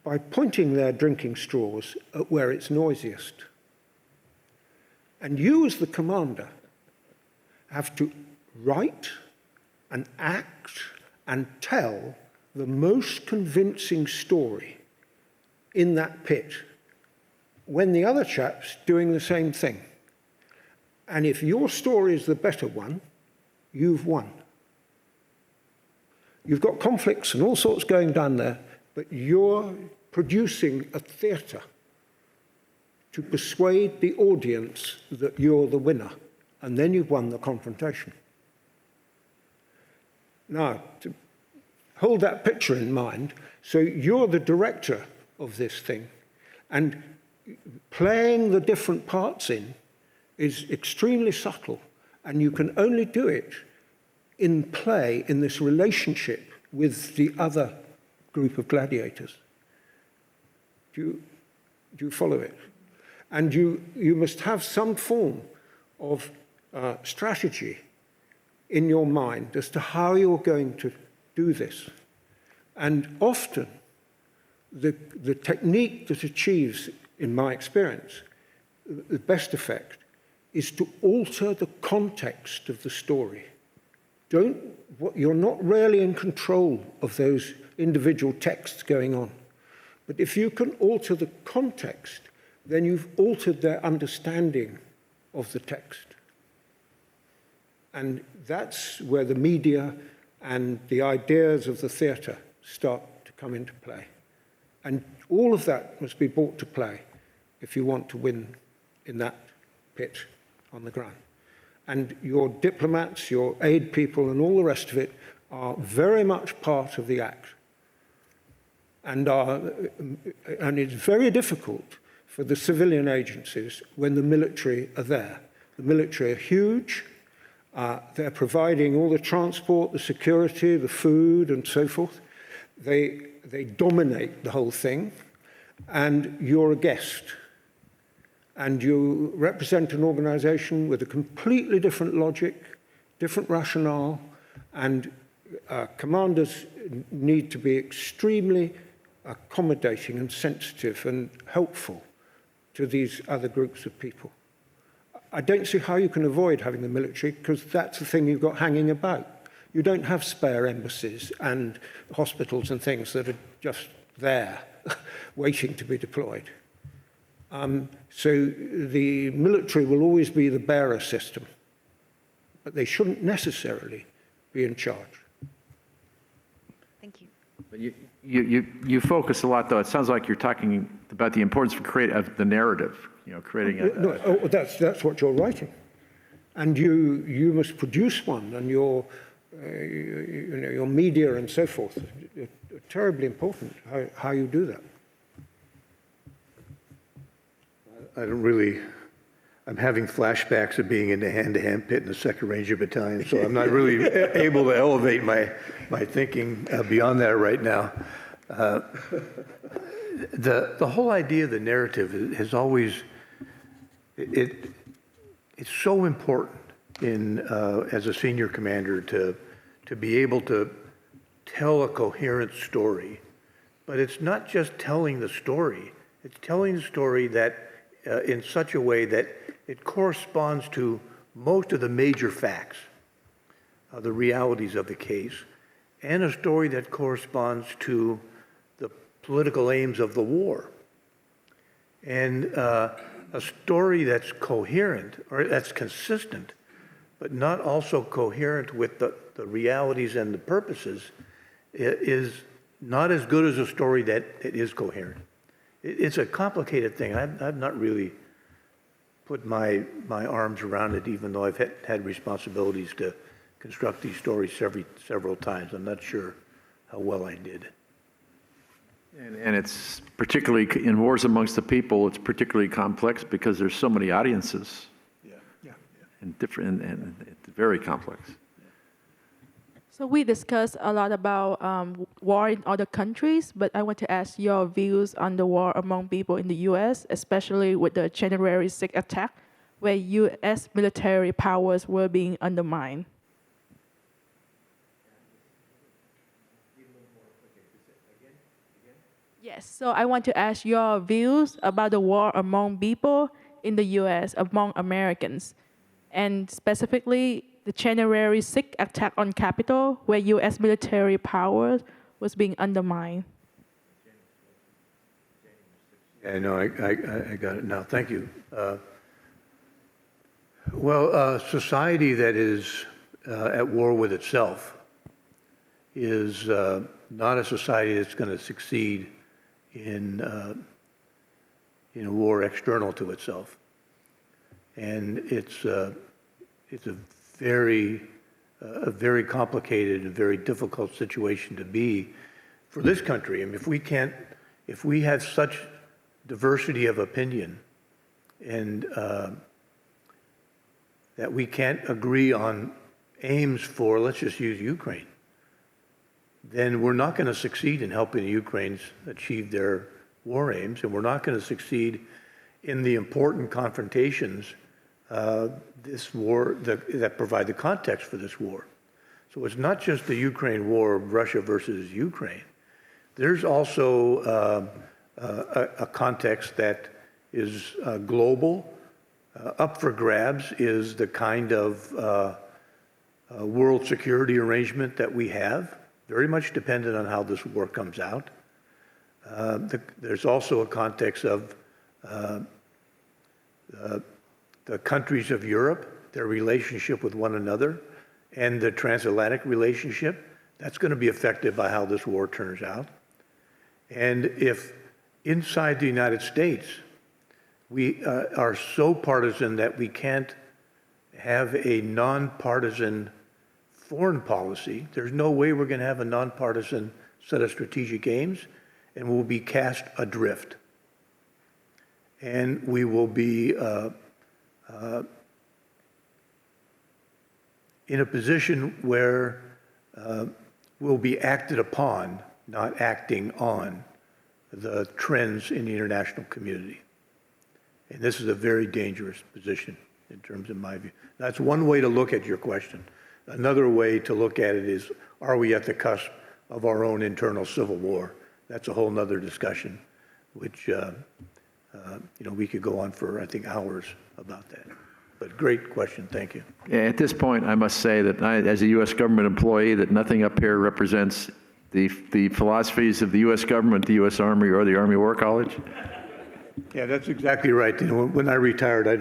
Speaker 5: by pointing their drinking straws at where it's noisiest. And you, as the commander, have to write and act and tell the most convincing story in that pit when the other chap's doing the same thing. And if your story is the better one, you've won. You've got conflicts and all sorts going down there, but you're producing a theatre to persuade the audience that you're the winner, and then you've won the confrontation. Now, to hold that picture in mind, so you're the director of this thing, and playing the different parts in is extremely subtle, and you can only do it in play, in this relationship with the other group of gladiators. Do you follow it? And you must have some form of strategy in your mind as to how you're going to do this. And often, the technique that achieves, in my experience, the best effect is to alter the context of the story. You're not really in control of those individual texts going on. But if you can alter the context, then you've altered their understanding of the text. And that's where the media and the ideas of the theatre start to come into play. And all of that must be brought to play if you want to win in that pit on the ground. And your diplomats, your aid people, and all the rest of it are very much part of the act. And it's very difficult for the civilian agencies when the military are there. The military are huge. They're providing all the transport, the security, the food, and so forth. They dominate the whole thing, and you're a guest. And you represent an organization with a completely different logic, different rationale, and commanders need to be extremely accommodating and sensitive and helpful to these other groups of people. I don't see how you can avoid having the military, because that's the thing you've got hanging about. You don't have spare embassies and hospitals and things that are just there waiting to be deployed. So the military will always be the bearer system, but they shouldn't necessarily be in charge.
Speaker 11: Thank you.
Speaker 3: But you focus a lot, though. It sounds like you're talking about the importance of the narrative. Creating a.
Speaker 5: That's what you're writing, and you must produce one, and your media and so forth. It's terribly important how you do that.
Speaker 4: I'm having flashbacks of being in the hand-to-hand pit in the 2nd Ranger Battalion, so I'm not really able to elevate my thinking beyond that right now. The whole idea of the narrative has always, it's so important as a senior commander to be able to tell a coherent story. But it's not just telling the story, it's telling the story that in such a way that it corresponds to most of the major facts, the realities of the case, and a story that corresponds to the political aims of the war. And a story that's coherent, or that's consistent, but not also coherent with the realities and the purposes, is not as good as a story that is coherent. It's a complicated thing. I've not really put my arms around it, even though I've had responsibilities to construct these stories several times. I'm not sure how well I did.
Speaker 3: And it's particularly, in Wars Amongst the People, it's particularly complex because there's so many audiences.
Speaker 4: Yeah.
Speaker 3: And different, and it's very complex.
Speaker 12: So we discussed a lot about war in other countries, but I want to ask your views on the war among people in the U.S., especially with the January 6th attack, where U.S. military powers were being undermined. Yes, so I want to ask your views about the war among people in the U.S., among Americans, and specifically the January 6th attack on Capitol, where U.S. military power was being undermined.
Speaker 4: Yeah, no, I got it now. Thank you. Society that is at war with itself is not a society that's going to succeed in a war external to itself. And it's a very complicated and very difficult situation to be for this country. I mean, if we have such diversity of opinion and that we can't agree on aims for, let's just use Ukraine, then we're not going to succeed in helping the Ukrainians achieve their war aims, and we're not going to succeed in the important confrontations this war that provide the context for this war. So it's not just the Ukraine war, Russia versus Ukraine. There's also a context that is global. Up for grabs is the kind of world security arrangement that we have, very much dependent on how this war comes out. There's also a context of the countries of Europe, their relationship with one another, and the transatlantic relationship. That's going to be affected by how this war turns out. And if inside the United States, we are so partisan that we can't have a nonpartisan foreign policy, there's no way we're going to have a nonpartisan set of strategic aims, and we'll be cast adrift. And we will be in a position where we'll be acted upon, not acting on, the trends in the international community. And this is a very dangerous position in terms of my view. That's one way to look at your question. Another way to look at it is, are we at the cusp of our own internal civil war? That's a whole nother discussion, which we could go on for, I think, hours about that. But great question, thank you.
Speaker 3: At this point, I must say that I, as a U.S. government employee, that nothing up here represents the philosophies of the U.S. government, the U.S. Army, or the Army War College.
Speaker 4: Yeah, that's exactly right. When I retired, I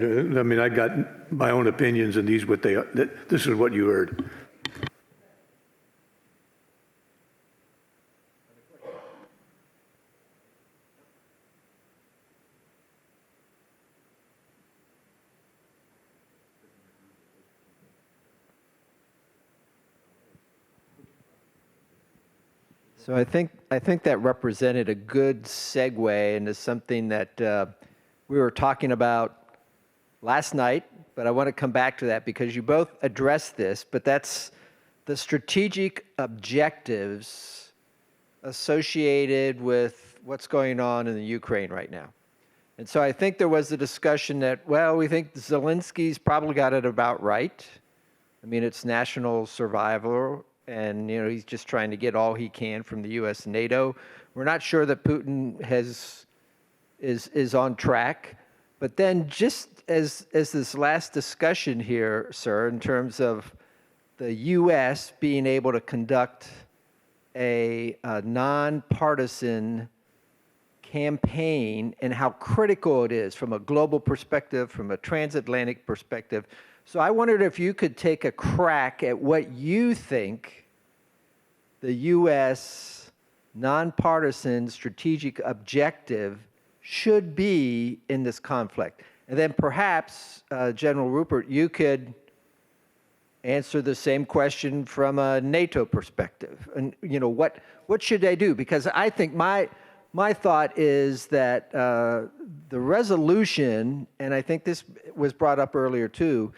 Speaker 4: got my own opinions, and this is what you heard.
Speaker 13: So I think that represented a good segue into something that we were talking about last night, but I want to come back to that because you both addressed this, but that's the strategic objectives associated with what's going on in the Ukraine right now. And so I think there was a discussion that, well, we think Zelensky's probably got it about right. I mean, it's national survival, and he's just trying to get all he can from the U.S. and NATO. We're not sure that Putin is on track. But then, just as this last discussion here, sir, in terms of the U.S. being able to conduct a nonpartisan campaign and how critical it is from a global perspective, from a transatlantic perspective. So I wondered if you could take a crack at what you think the U.S. nonpartisan strategic objective should be in this conflict. And then perhaps, General Rupert, you could answer the same question from a NATO perspective. And what should they do? Because I think my thought is that the resolution, and I think this was brought up earlier too,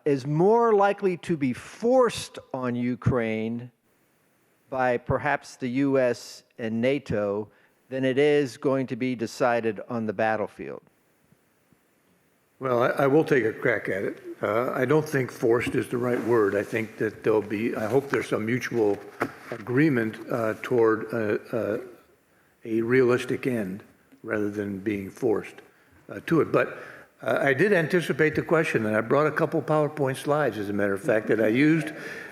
Speaker 13: is more likely to be forced on Ukraine by perhaps the U.S. and NATO than it is going to be decided on the battlefield.
Speaker 4: Well, I will take a crack at it. I don't think forced is the right word. I think that I hope there's some mutual agreement toward a realistic end rather than being forced to it. But I did anticipate the question, and I brought a couple PowerPoint slides, as a matter of fact, that I used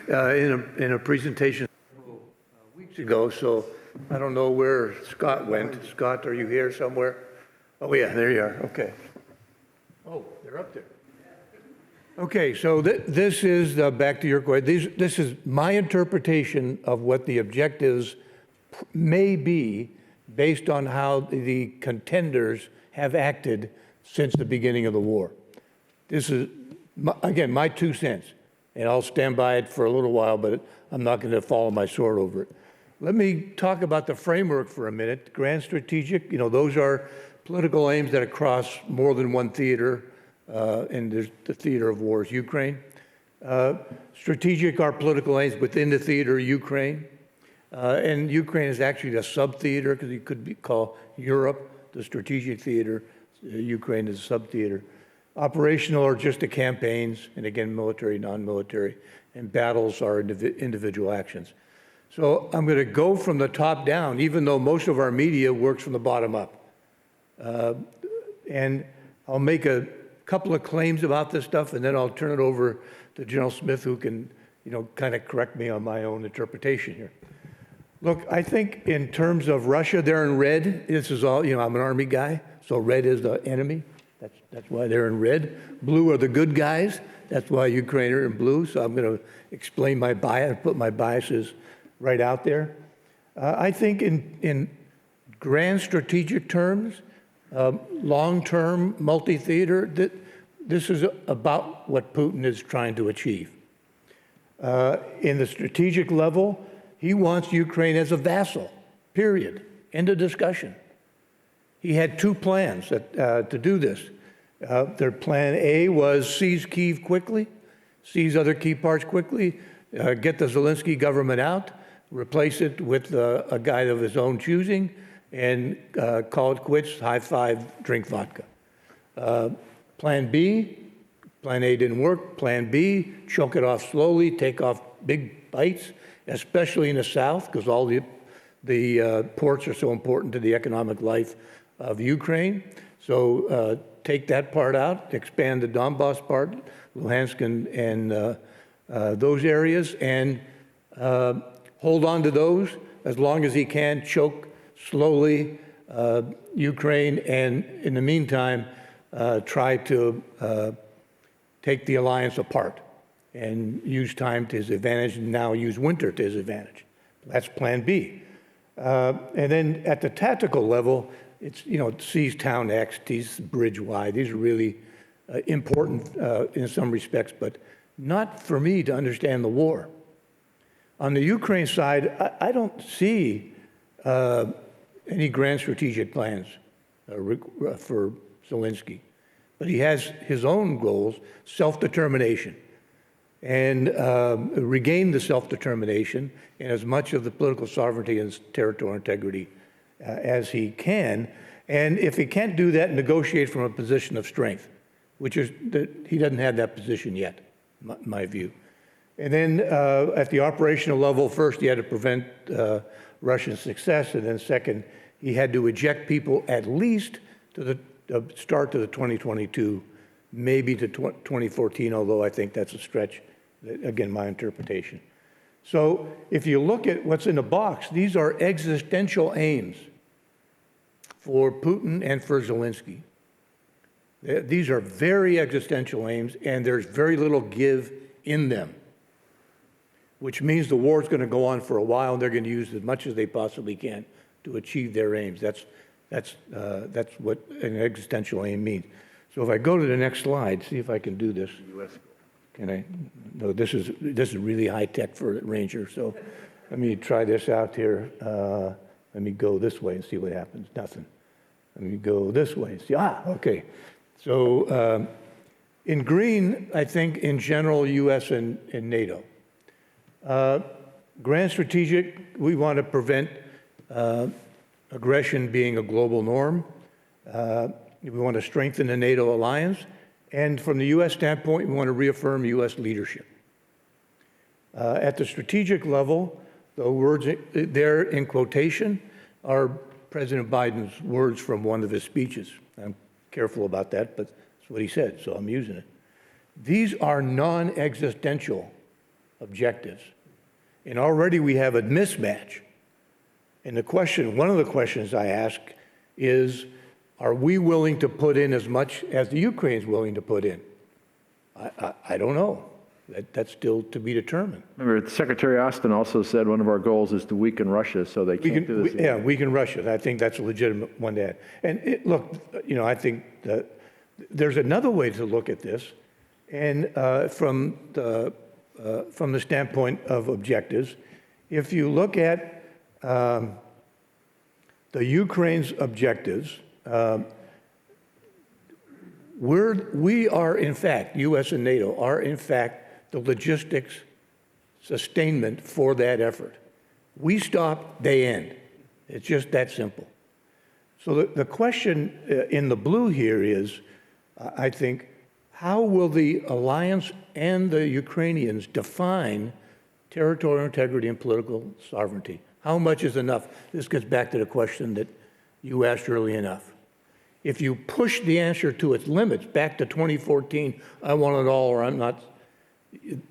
Speaker 4: in a presentation weeks ago. So I don't know where Scott went. Scott, are you here somewhere? Oh, yeah, there you are. Okay. Oh, they're up there. Okay, so this is, back to your question, this is my interpretation of what the objectives may be based on how the contenders have acted since the beginning of the war. This is, again, my 2 cents, and I'll stand by it for a little while, but I'm not going to follow my sword over it. Let me talk about the framework for a minute. Grand strategic, those are political aims that cross more than one theater, and there's the theater of war is Ukraine. Strategic are political aims within the theater of Ukraine. And Ukraine is actually a sub-theater, because it could be called Europe, the strategic theater. Ukraine is a sub-theater. Operational are just the campaigns, and again, military, non-military, and battles are individual actions. So I'm going to go from the top down, even though most of our media works from the bottom up. And I'll make a couple of claims about this stuff, and then I'll turn it over to General Smith, who can, kind of correct me on my own interpretation here. Look, I think in terms of Russia, they're in red. This is all, I'm an Army guy, so red is the enemy. That's why they're in red. Blue are the good guys. That's why Ukraine are in blue. So I'm going to explain my bias, put my biases right out there. I think in grand strategic terms, long-term multi-theater, this is about what Putin is trying to achieve. In the strategic level, he wants Ukraine as a vassal, period. End of discussion. He had 2 plans to do this. Their plan A was seize Kyiv quickly, seize other key parts quickly, get the Zelensky government out, replace it with a guy of his own choosing, and call it quits, high five, drink vodka. Plan B, plan A didn't work. Plan B, choke it off slowly, take off big bites, especially in the south, because all the ports are so important to the economic life of Ukraine. So take that part out, expand the Donbass part, Luhansk and those areas, and hold on to those as long as he can, choke slowly Ukraine, and in the meantime, try to take the alliance apart and use time to his advantage, and now use winter to his advantage. That's plan B. And then at the tactical level, it's, seize town X, seize bridge Y. These are really important in some respects, but not for me to understand the war. On the Ukraine side, I don't see any grand strategic plans for Zelensky, but he has his own goals, self-determination. and regain the self-determination and as much of the political sovereignty and territorial integrity as he can. And if he can't do that, negotiate from a position of strength, which is that he doesn't have that position yet, my view. And then at the operational level, first he had to prevent Russian success, and then second, he had to eject people at least to the start to the 2022, maybe to 2014, although I think that's a stretch, again, my interpretation. So if you look at what's in the box, these are existential aims for Putin and for Zelensky. These are very existential aims, and there's very little give in them, which means the war is going to go on for a while, and they're going to use as much as they possibly can to achieve their aims. That's what an existential aim means. So if I go to the next slide, see if I can do this. Can I? No, this is really high tech for a Ranger. So let me try this out here. Let me go this way and see what happens. Nothing. Let me go this way and see. Okay. So in green, I think in general, U.S. and NATO. Grand strategic, we want to prevent aggression being a global norm. We want to strengthen the NATO alliance. And from the U.S. standpoint, we want to reaffirm U.S. leadership. At the strategic level, the words there in quotation are President Biden's words from one of his speeches. I'm careful about that, but that's what he said, so I'm using it. These are non-existential objectives. And already we have a mismatch. And one of the questions I ask is, are we willing to put in as much as the Ukraine's willing to put in? I don't know. That's still to be determined.
Speaker 3: Remember, Secretary Austin also said one of our goals is to weaken Russia so they can't do this.
Speaker 4: Yeah, weaken Russia. I think that's a legitimate one to add. And look, I think that there's another way to look at this, and from the standpoint of objectives, if you look at the Ukraine's objectives, we are in fact, U.S. and NATO are in fact the logistics sustainment for that effort. We stop, they end. It's just that simple. So the question in the blue here is, I think, how will the alliance and the Ukrainians define territorial integrity and political sovereignty? How much is enough? This gets back to the question that you asked early enough. If you push the answer to its limits, back to 2014, I want it all or I'm not,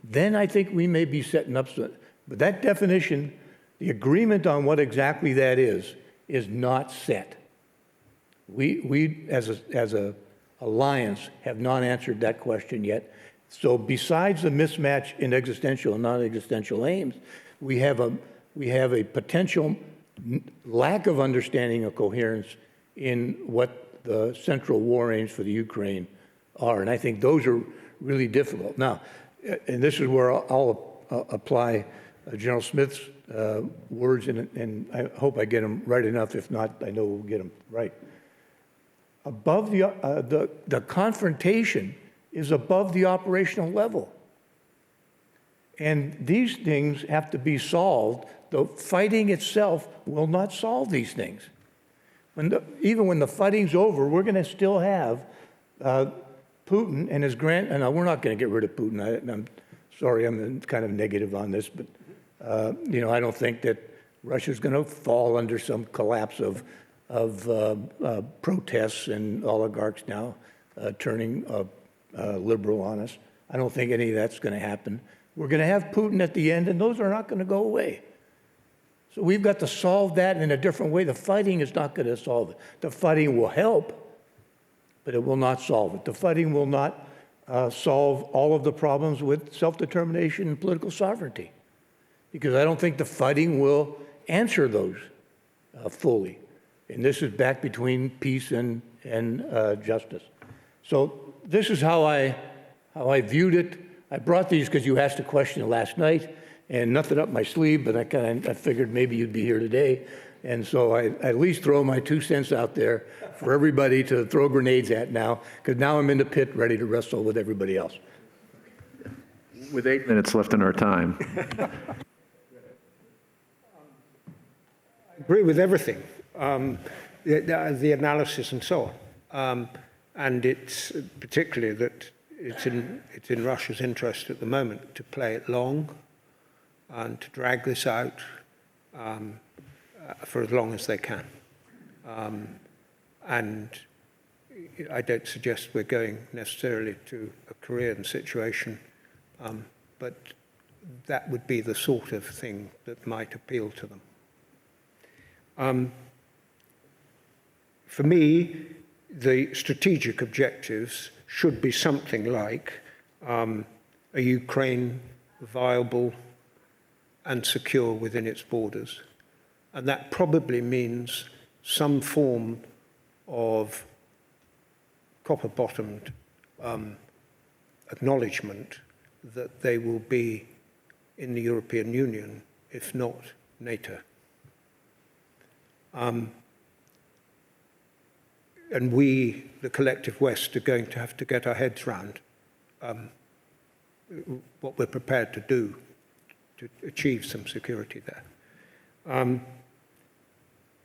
Speaker 4: then I think we may be setting up. But that definition, the agreement on what exactly that is not set. We as a alliance have not answered that question yet. So besides the mismatch in existential and non-existential aims, we have a potential lack of understanding of coherence in what the central war aims for the Ukraine are. And I think those are really difficult. Now, and this is where I'll apply General Smith's words, and I hope I get them right enough. If not, I know we'll get them right. Above the confrontation is above the operational level. And these things have to be solved. The fighting itself will not solve these things. Even when the fighting's over, we're going to still have Putin and his and we're not going to get rid of Putin. I'm sorry, I'm kind of negative on this, but I don't think that Russia's going to fall under some collapse of protests and oligarchs now turning liberal on us. I don't think any of that's going to happen. We're going to have Putin at the end, and those are not going to go away. So we've got to solve that in a different way. The fighting is not going to solve it. The fighting will help, but it will not solve it. The fighting will not solve all of the problems with self-determination and political sovereignty, because I don't think the fighting will answer those fully. And this is back between peace and justice. So this is how I viewed it. I brought these because you asked a question last night, and nothing up my sleeve, but I figured maybe you'd be here today. And so I at least throw my 2 cents out there for everybody to throw grenades at now, because now I'm in the pit ready to wrestle with everybody else.
Speaker 3: With 8 minutes left in our time.
Speaker 5: I agree with everything, the analysis and so on. And it's particularly that it's in Russia's interest at the moment to play it long and to drag this out for as long as they can. And I don't suggest we're going necessarily to a Korean situation, but that would be the sort of thing that might appeal to them. For me, the strategic objectives should be something like a Ukraine viable and secure within its borders. And that probably means some form of copper-bottomed acknowledgement that they will be in the European Union, if not NATO. And we, the collective West, are going to have to get our heads round what we're prepared to do to achieve some security there.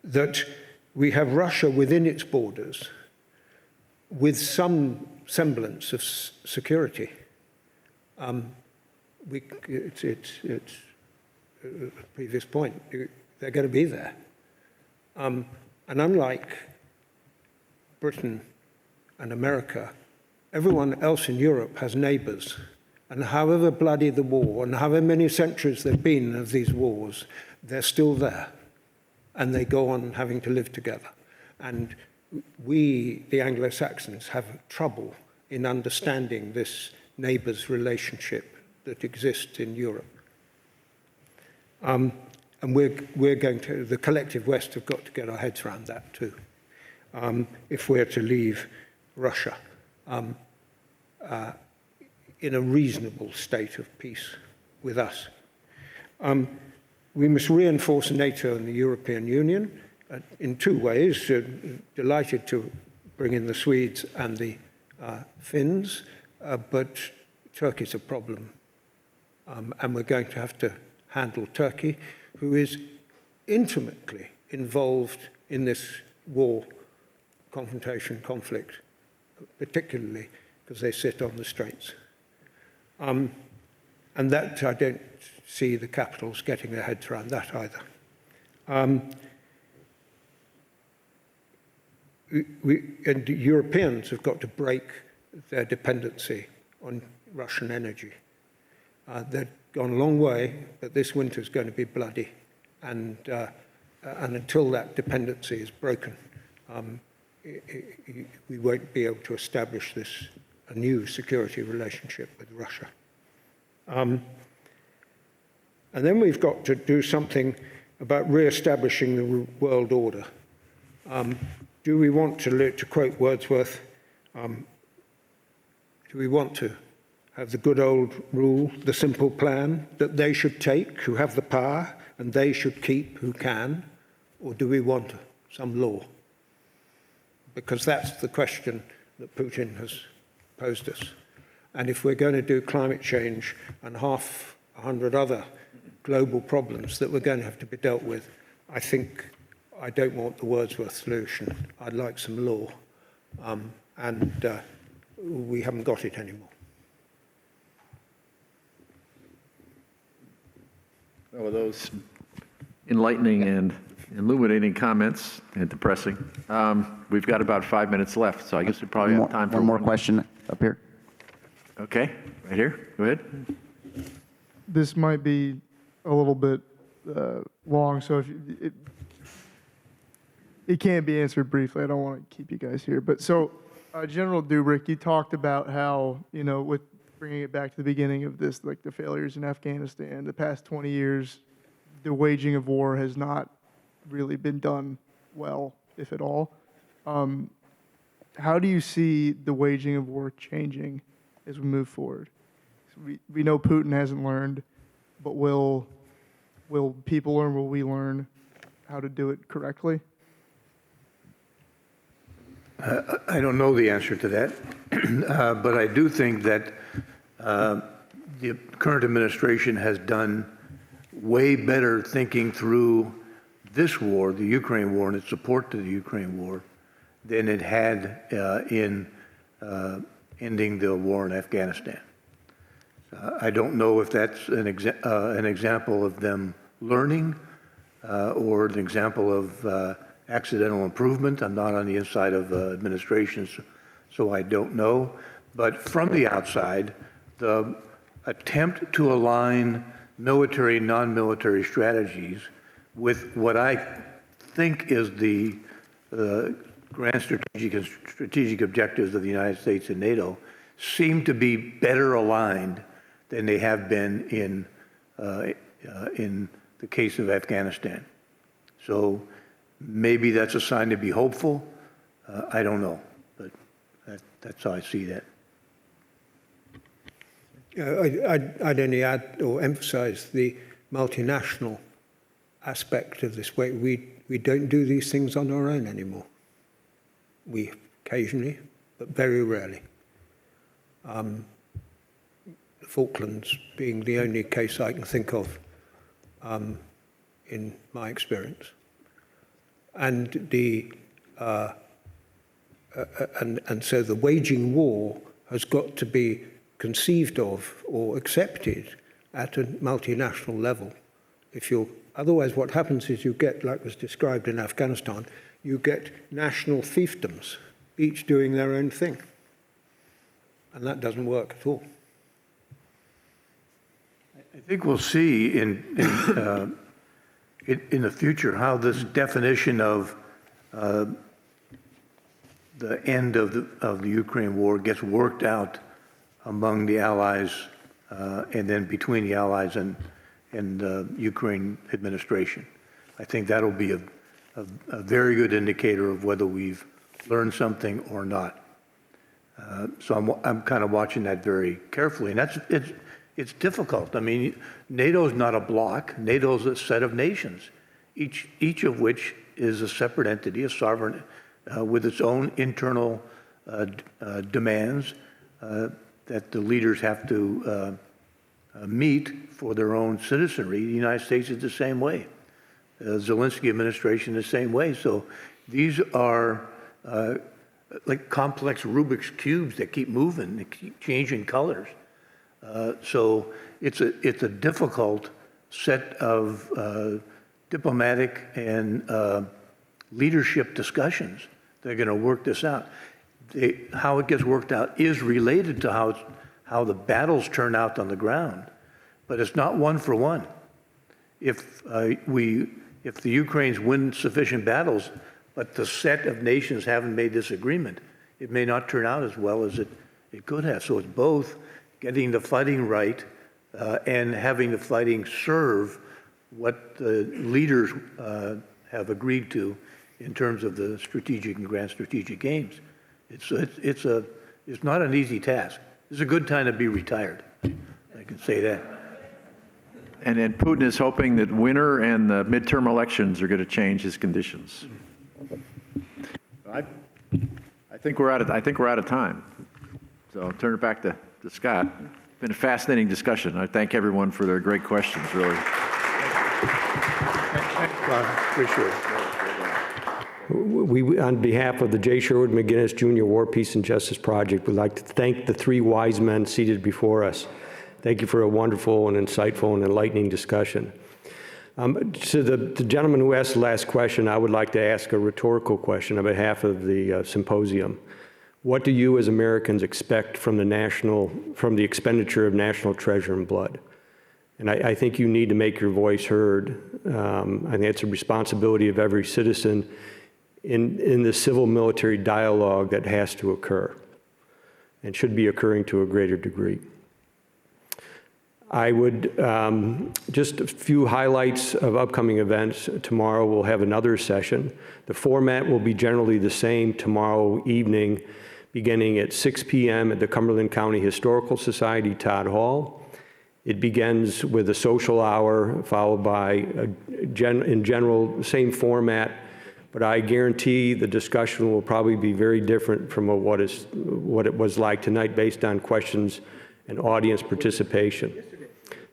Speaker 5: That we have Russia within its borders with some semblance of security. It's a previous point. They're going to be there. And unlike Britain and America, everyone else in Europe has neighbors. And however bloody the war, and however many centuries there have been of these wars, they're still there. And they go on having to live together. And we, the Anglo-Saxons, have trouble in understanding this neighbors' relationship that exists in Europe. And we're going to, the collective West have got to get our heads around that too, if we're to leave Russia in a reasonable state of peace with us. We must reinforce NATO and the European Union in two ways. Delighted to bring in the Swedes and the Finns, but Turkey's a problem. And we're going to have to handle Turkey, who is intimately involved in this war, confrontation, conflict, particularly because they sit on the straits. And that, I don't see the capitals getting their heads around that either. And Europeans have got to break their dependency on Russian energy. They've gone a long way, but this winter is going to be bloody. And until that dependency is broken, we won't be able to establish a new security relationship with Russia. And then we've got to do something about re-establishing the world order. Do we want to quote Wordsworth, do we want to have the good old rule, the simple plan, that they should take who have the power and they should keep who can, or do we want some law? Because that's the question that Putin has posed us. And if we're going to do climate change and 100 other global problems that we're going to have to be dealt with, I don't want the Wordsworth solution. I'd like some law. And we haven't got it anymore.
Speaker 3: Well, with those enlightening and illuminating comments and depressing, we've got about 5 minutes left, so I guess we probably have time for
Speaker 14: one more question up here.
Speaker 3: Okay, right here. Go ahead.
Speaker 6: This might be a little bit long, so if it can't be answered briefly. I don't want to keep you guys here. But so, General Dubik, you talked about how, with bringing it back to the beginning of this, like the failures in Afghanistan, the past 20 years, the waging of war has not really been done well, if at all. How do you see the waging of war changing as we move forward? We know Putin hasn't learned, but will people learn? Will we learn how to do it correctly?
Speaker 4: I don't know the answer to that, but I do think that the current administration has done way better thinking through this war, the Ukraine war, and its support to the Ukraine war, than it had in ending the war in Afghanistan. I don't know if that's an example of them learning or an example of accidental improvement. I'm not on the inside of administrations, so I don't know. But from the outside, the attempt to align military and non-military strategies with what I think is the grand strategic objectives of the United States and NATO seem to be better aligned than they have been in the case of Afghanistan. So maybe that's a sign to be hopeful. I don't know, but that's how I see that.
Speaker 5: I'd only add or emphasize the multinational aspect of this. We don't do these things on our own anymore. We occasionally, but very rarely. The Falklands being the only case I can think of in my experience. And so the waging war has got to be conceived of or accepted at a multinational level. Otherwise, what happens is you get, like was described in Afghanistan, you get national fiefdoms, each doing their own thing. And that doesn't work at all.
Speaker 4: I think we'll see in the future how this definition of the end of the Ukraine war gets worked out among the allies and then between the allies and the Ukraine administration. I think that'll be a very good indicator of whether we've learned something or not. So I'm kind of watching that very carefully, and it's difficult. I mean, NATO's not a bloc. NATO's a set of nations, each of which is a separate entity, a sovereign, with its own internal demands that the leaders have to meet for their own citizenry. The United States is the same way. The Zelensky administration the same way. So these are like complex Rubik's cubes that keep moving, they keep changing colors. So it's a difficult set of diplomatic and leadership discussions that are going to work this out. How it gets worked out is related to how the battles turn out on the ground, but it's not one for one. If the Ukrainians win sufficient battles, but the set of nations haven't made this agreement, it may not turn out as well as it could have. So it's both getting the fighting right and having the fighting serve what the leaders have agreed to in terms of the strategic and grand strategic aims. It's not an easy task. It's a good time to be retired. I can say that.
Speaker 3: And then Putin is hoping that winter and the midterm elections are going to change his conditions. I think we're out of time. So I'll turn it back to Scott. It's been a fascinating discussion. I thank everyone for their great questions, really.
Speaker 4: Appreciate it.
Speaker 1: We, on behalf of the J. Sherwood McGinnis Jr. War, Peace, and Justice Project, would like to thank the three wise men seated before us. Thank you for a wonderful and insightful and enlightening discussion. To the gentleman who asked the last question, I would like to ask a rhetorical question on behalf of the symposium. What do you as Americans expect from the expenditure of national treasure and blood? And I think you need to make your voice heard. I think it's a responsibility of every citizen in the civil-military dialogue that has to occur and should be occurring to a greater degree. I would, just a few highlights of upcoming events. Tomorrow we'll have another session. The format will be generally the same tomorrow evening, beginning at 6 p.m. at the Cumberland County Historical Society, Todd Hall. It begins with a social hour, followed by, in general, same format, but I guarantee the discussion will probably be very different from what it was like tonight based on questions and audience participation.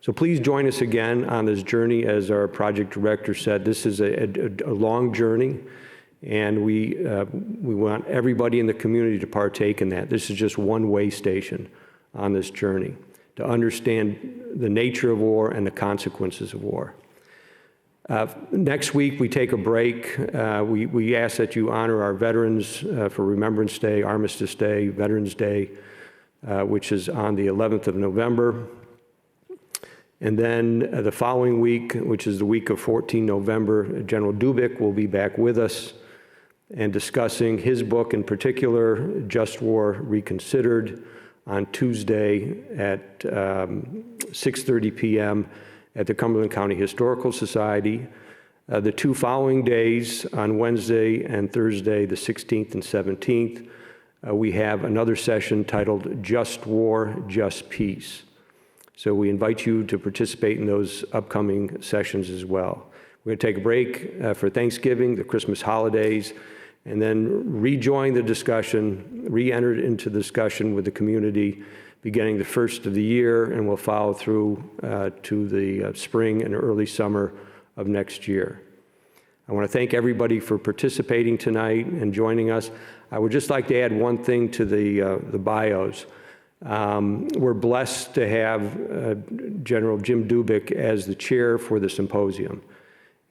Speaker 1: So please join us again on this journey. As our project director said, this is a long journey, and we want everybody in the community to partake in that. This is just one way station on this journey to understand the nature of war and the consequences of war. Next week, we take a break. We ask that you honor our veterans for Remembrance Day, Armistice Day, Veterans Day, which is on the 11th of November. And then the following week, which is the week of 14 November, General Dubik will be back with us and discussing his book in particular, Just War Reconsidered, on Tuesday at 6:30 p.m. at the Cumberland County Historical Society. The 2 following days, on Wednesday and Thursday, the 16th and 17th, we have another session titled Just War, Just Peace. So we invite you to participate in those upcoming sessions as well. We're going to take a break for Thanksgiving, the Christmas holidays, and then rejoin the discussion, re-enter into the discussion with the community beginning the first of the year, and we'll follow through to the spring and early summer of next year. I want to thank everybody for participating tonight and joining us. I would just like to add one thing to the bios. We're blessed to have General Jim Dubik as the chair for the symposium.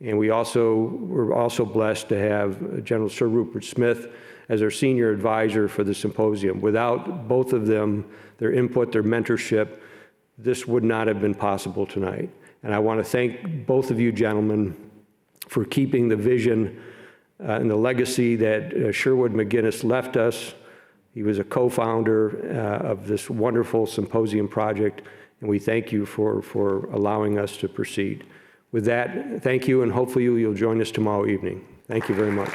Speaker 1: And we're also blessed to have General Sir Rupert Smith as our senior advisor for the symposium. Without both of them, their input, their mentorship, this would not have been possible tonight. And I want to thank both of you gentlemen for keeping the vision and the legacy that Sherwood McGinnis left us. He was a co-founder of this wonderful symposium project, and we thank you for allowing us to proceed. With that, thank you, and hopefully you'll join us tomorrow evening. Thank you very much.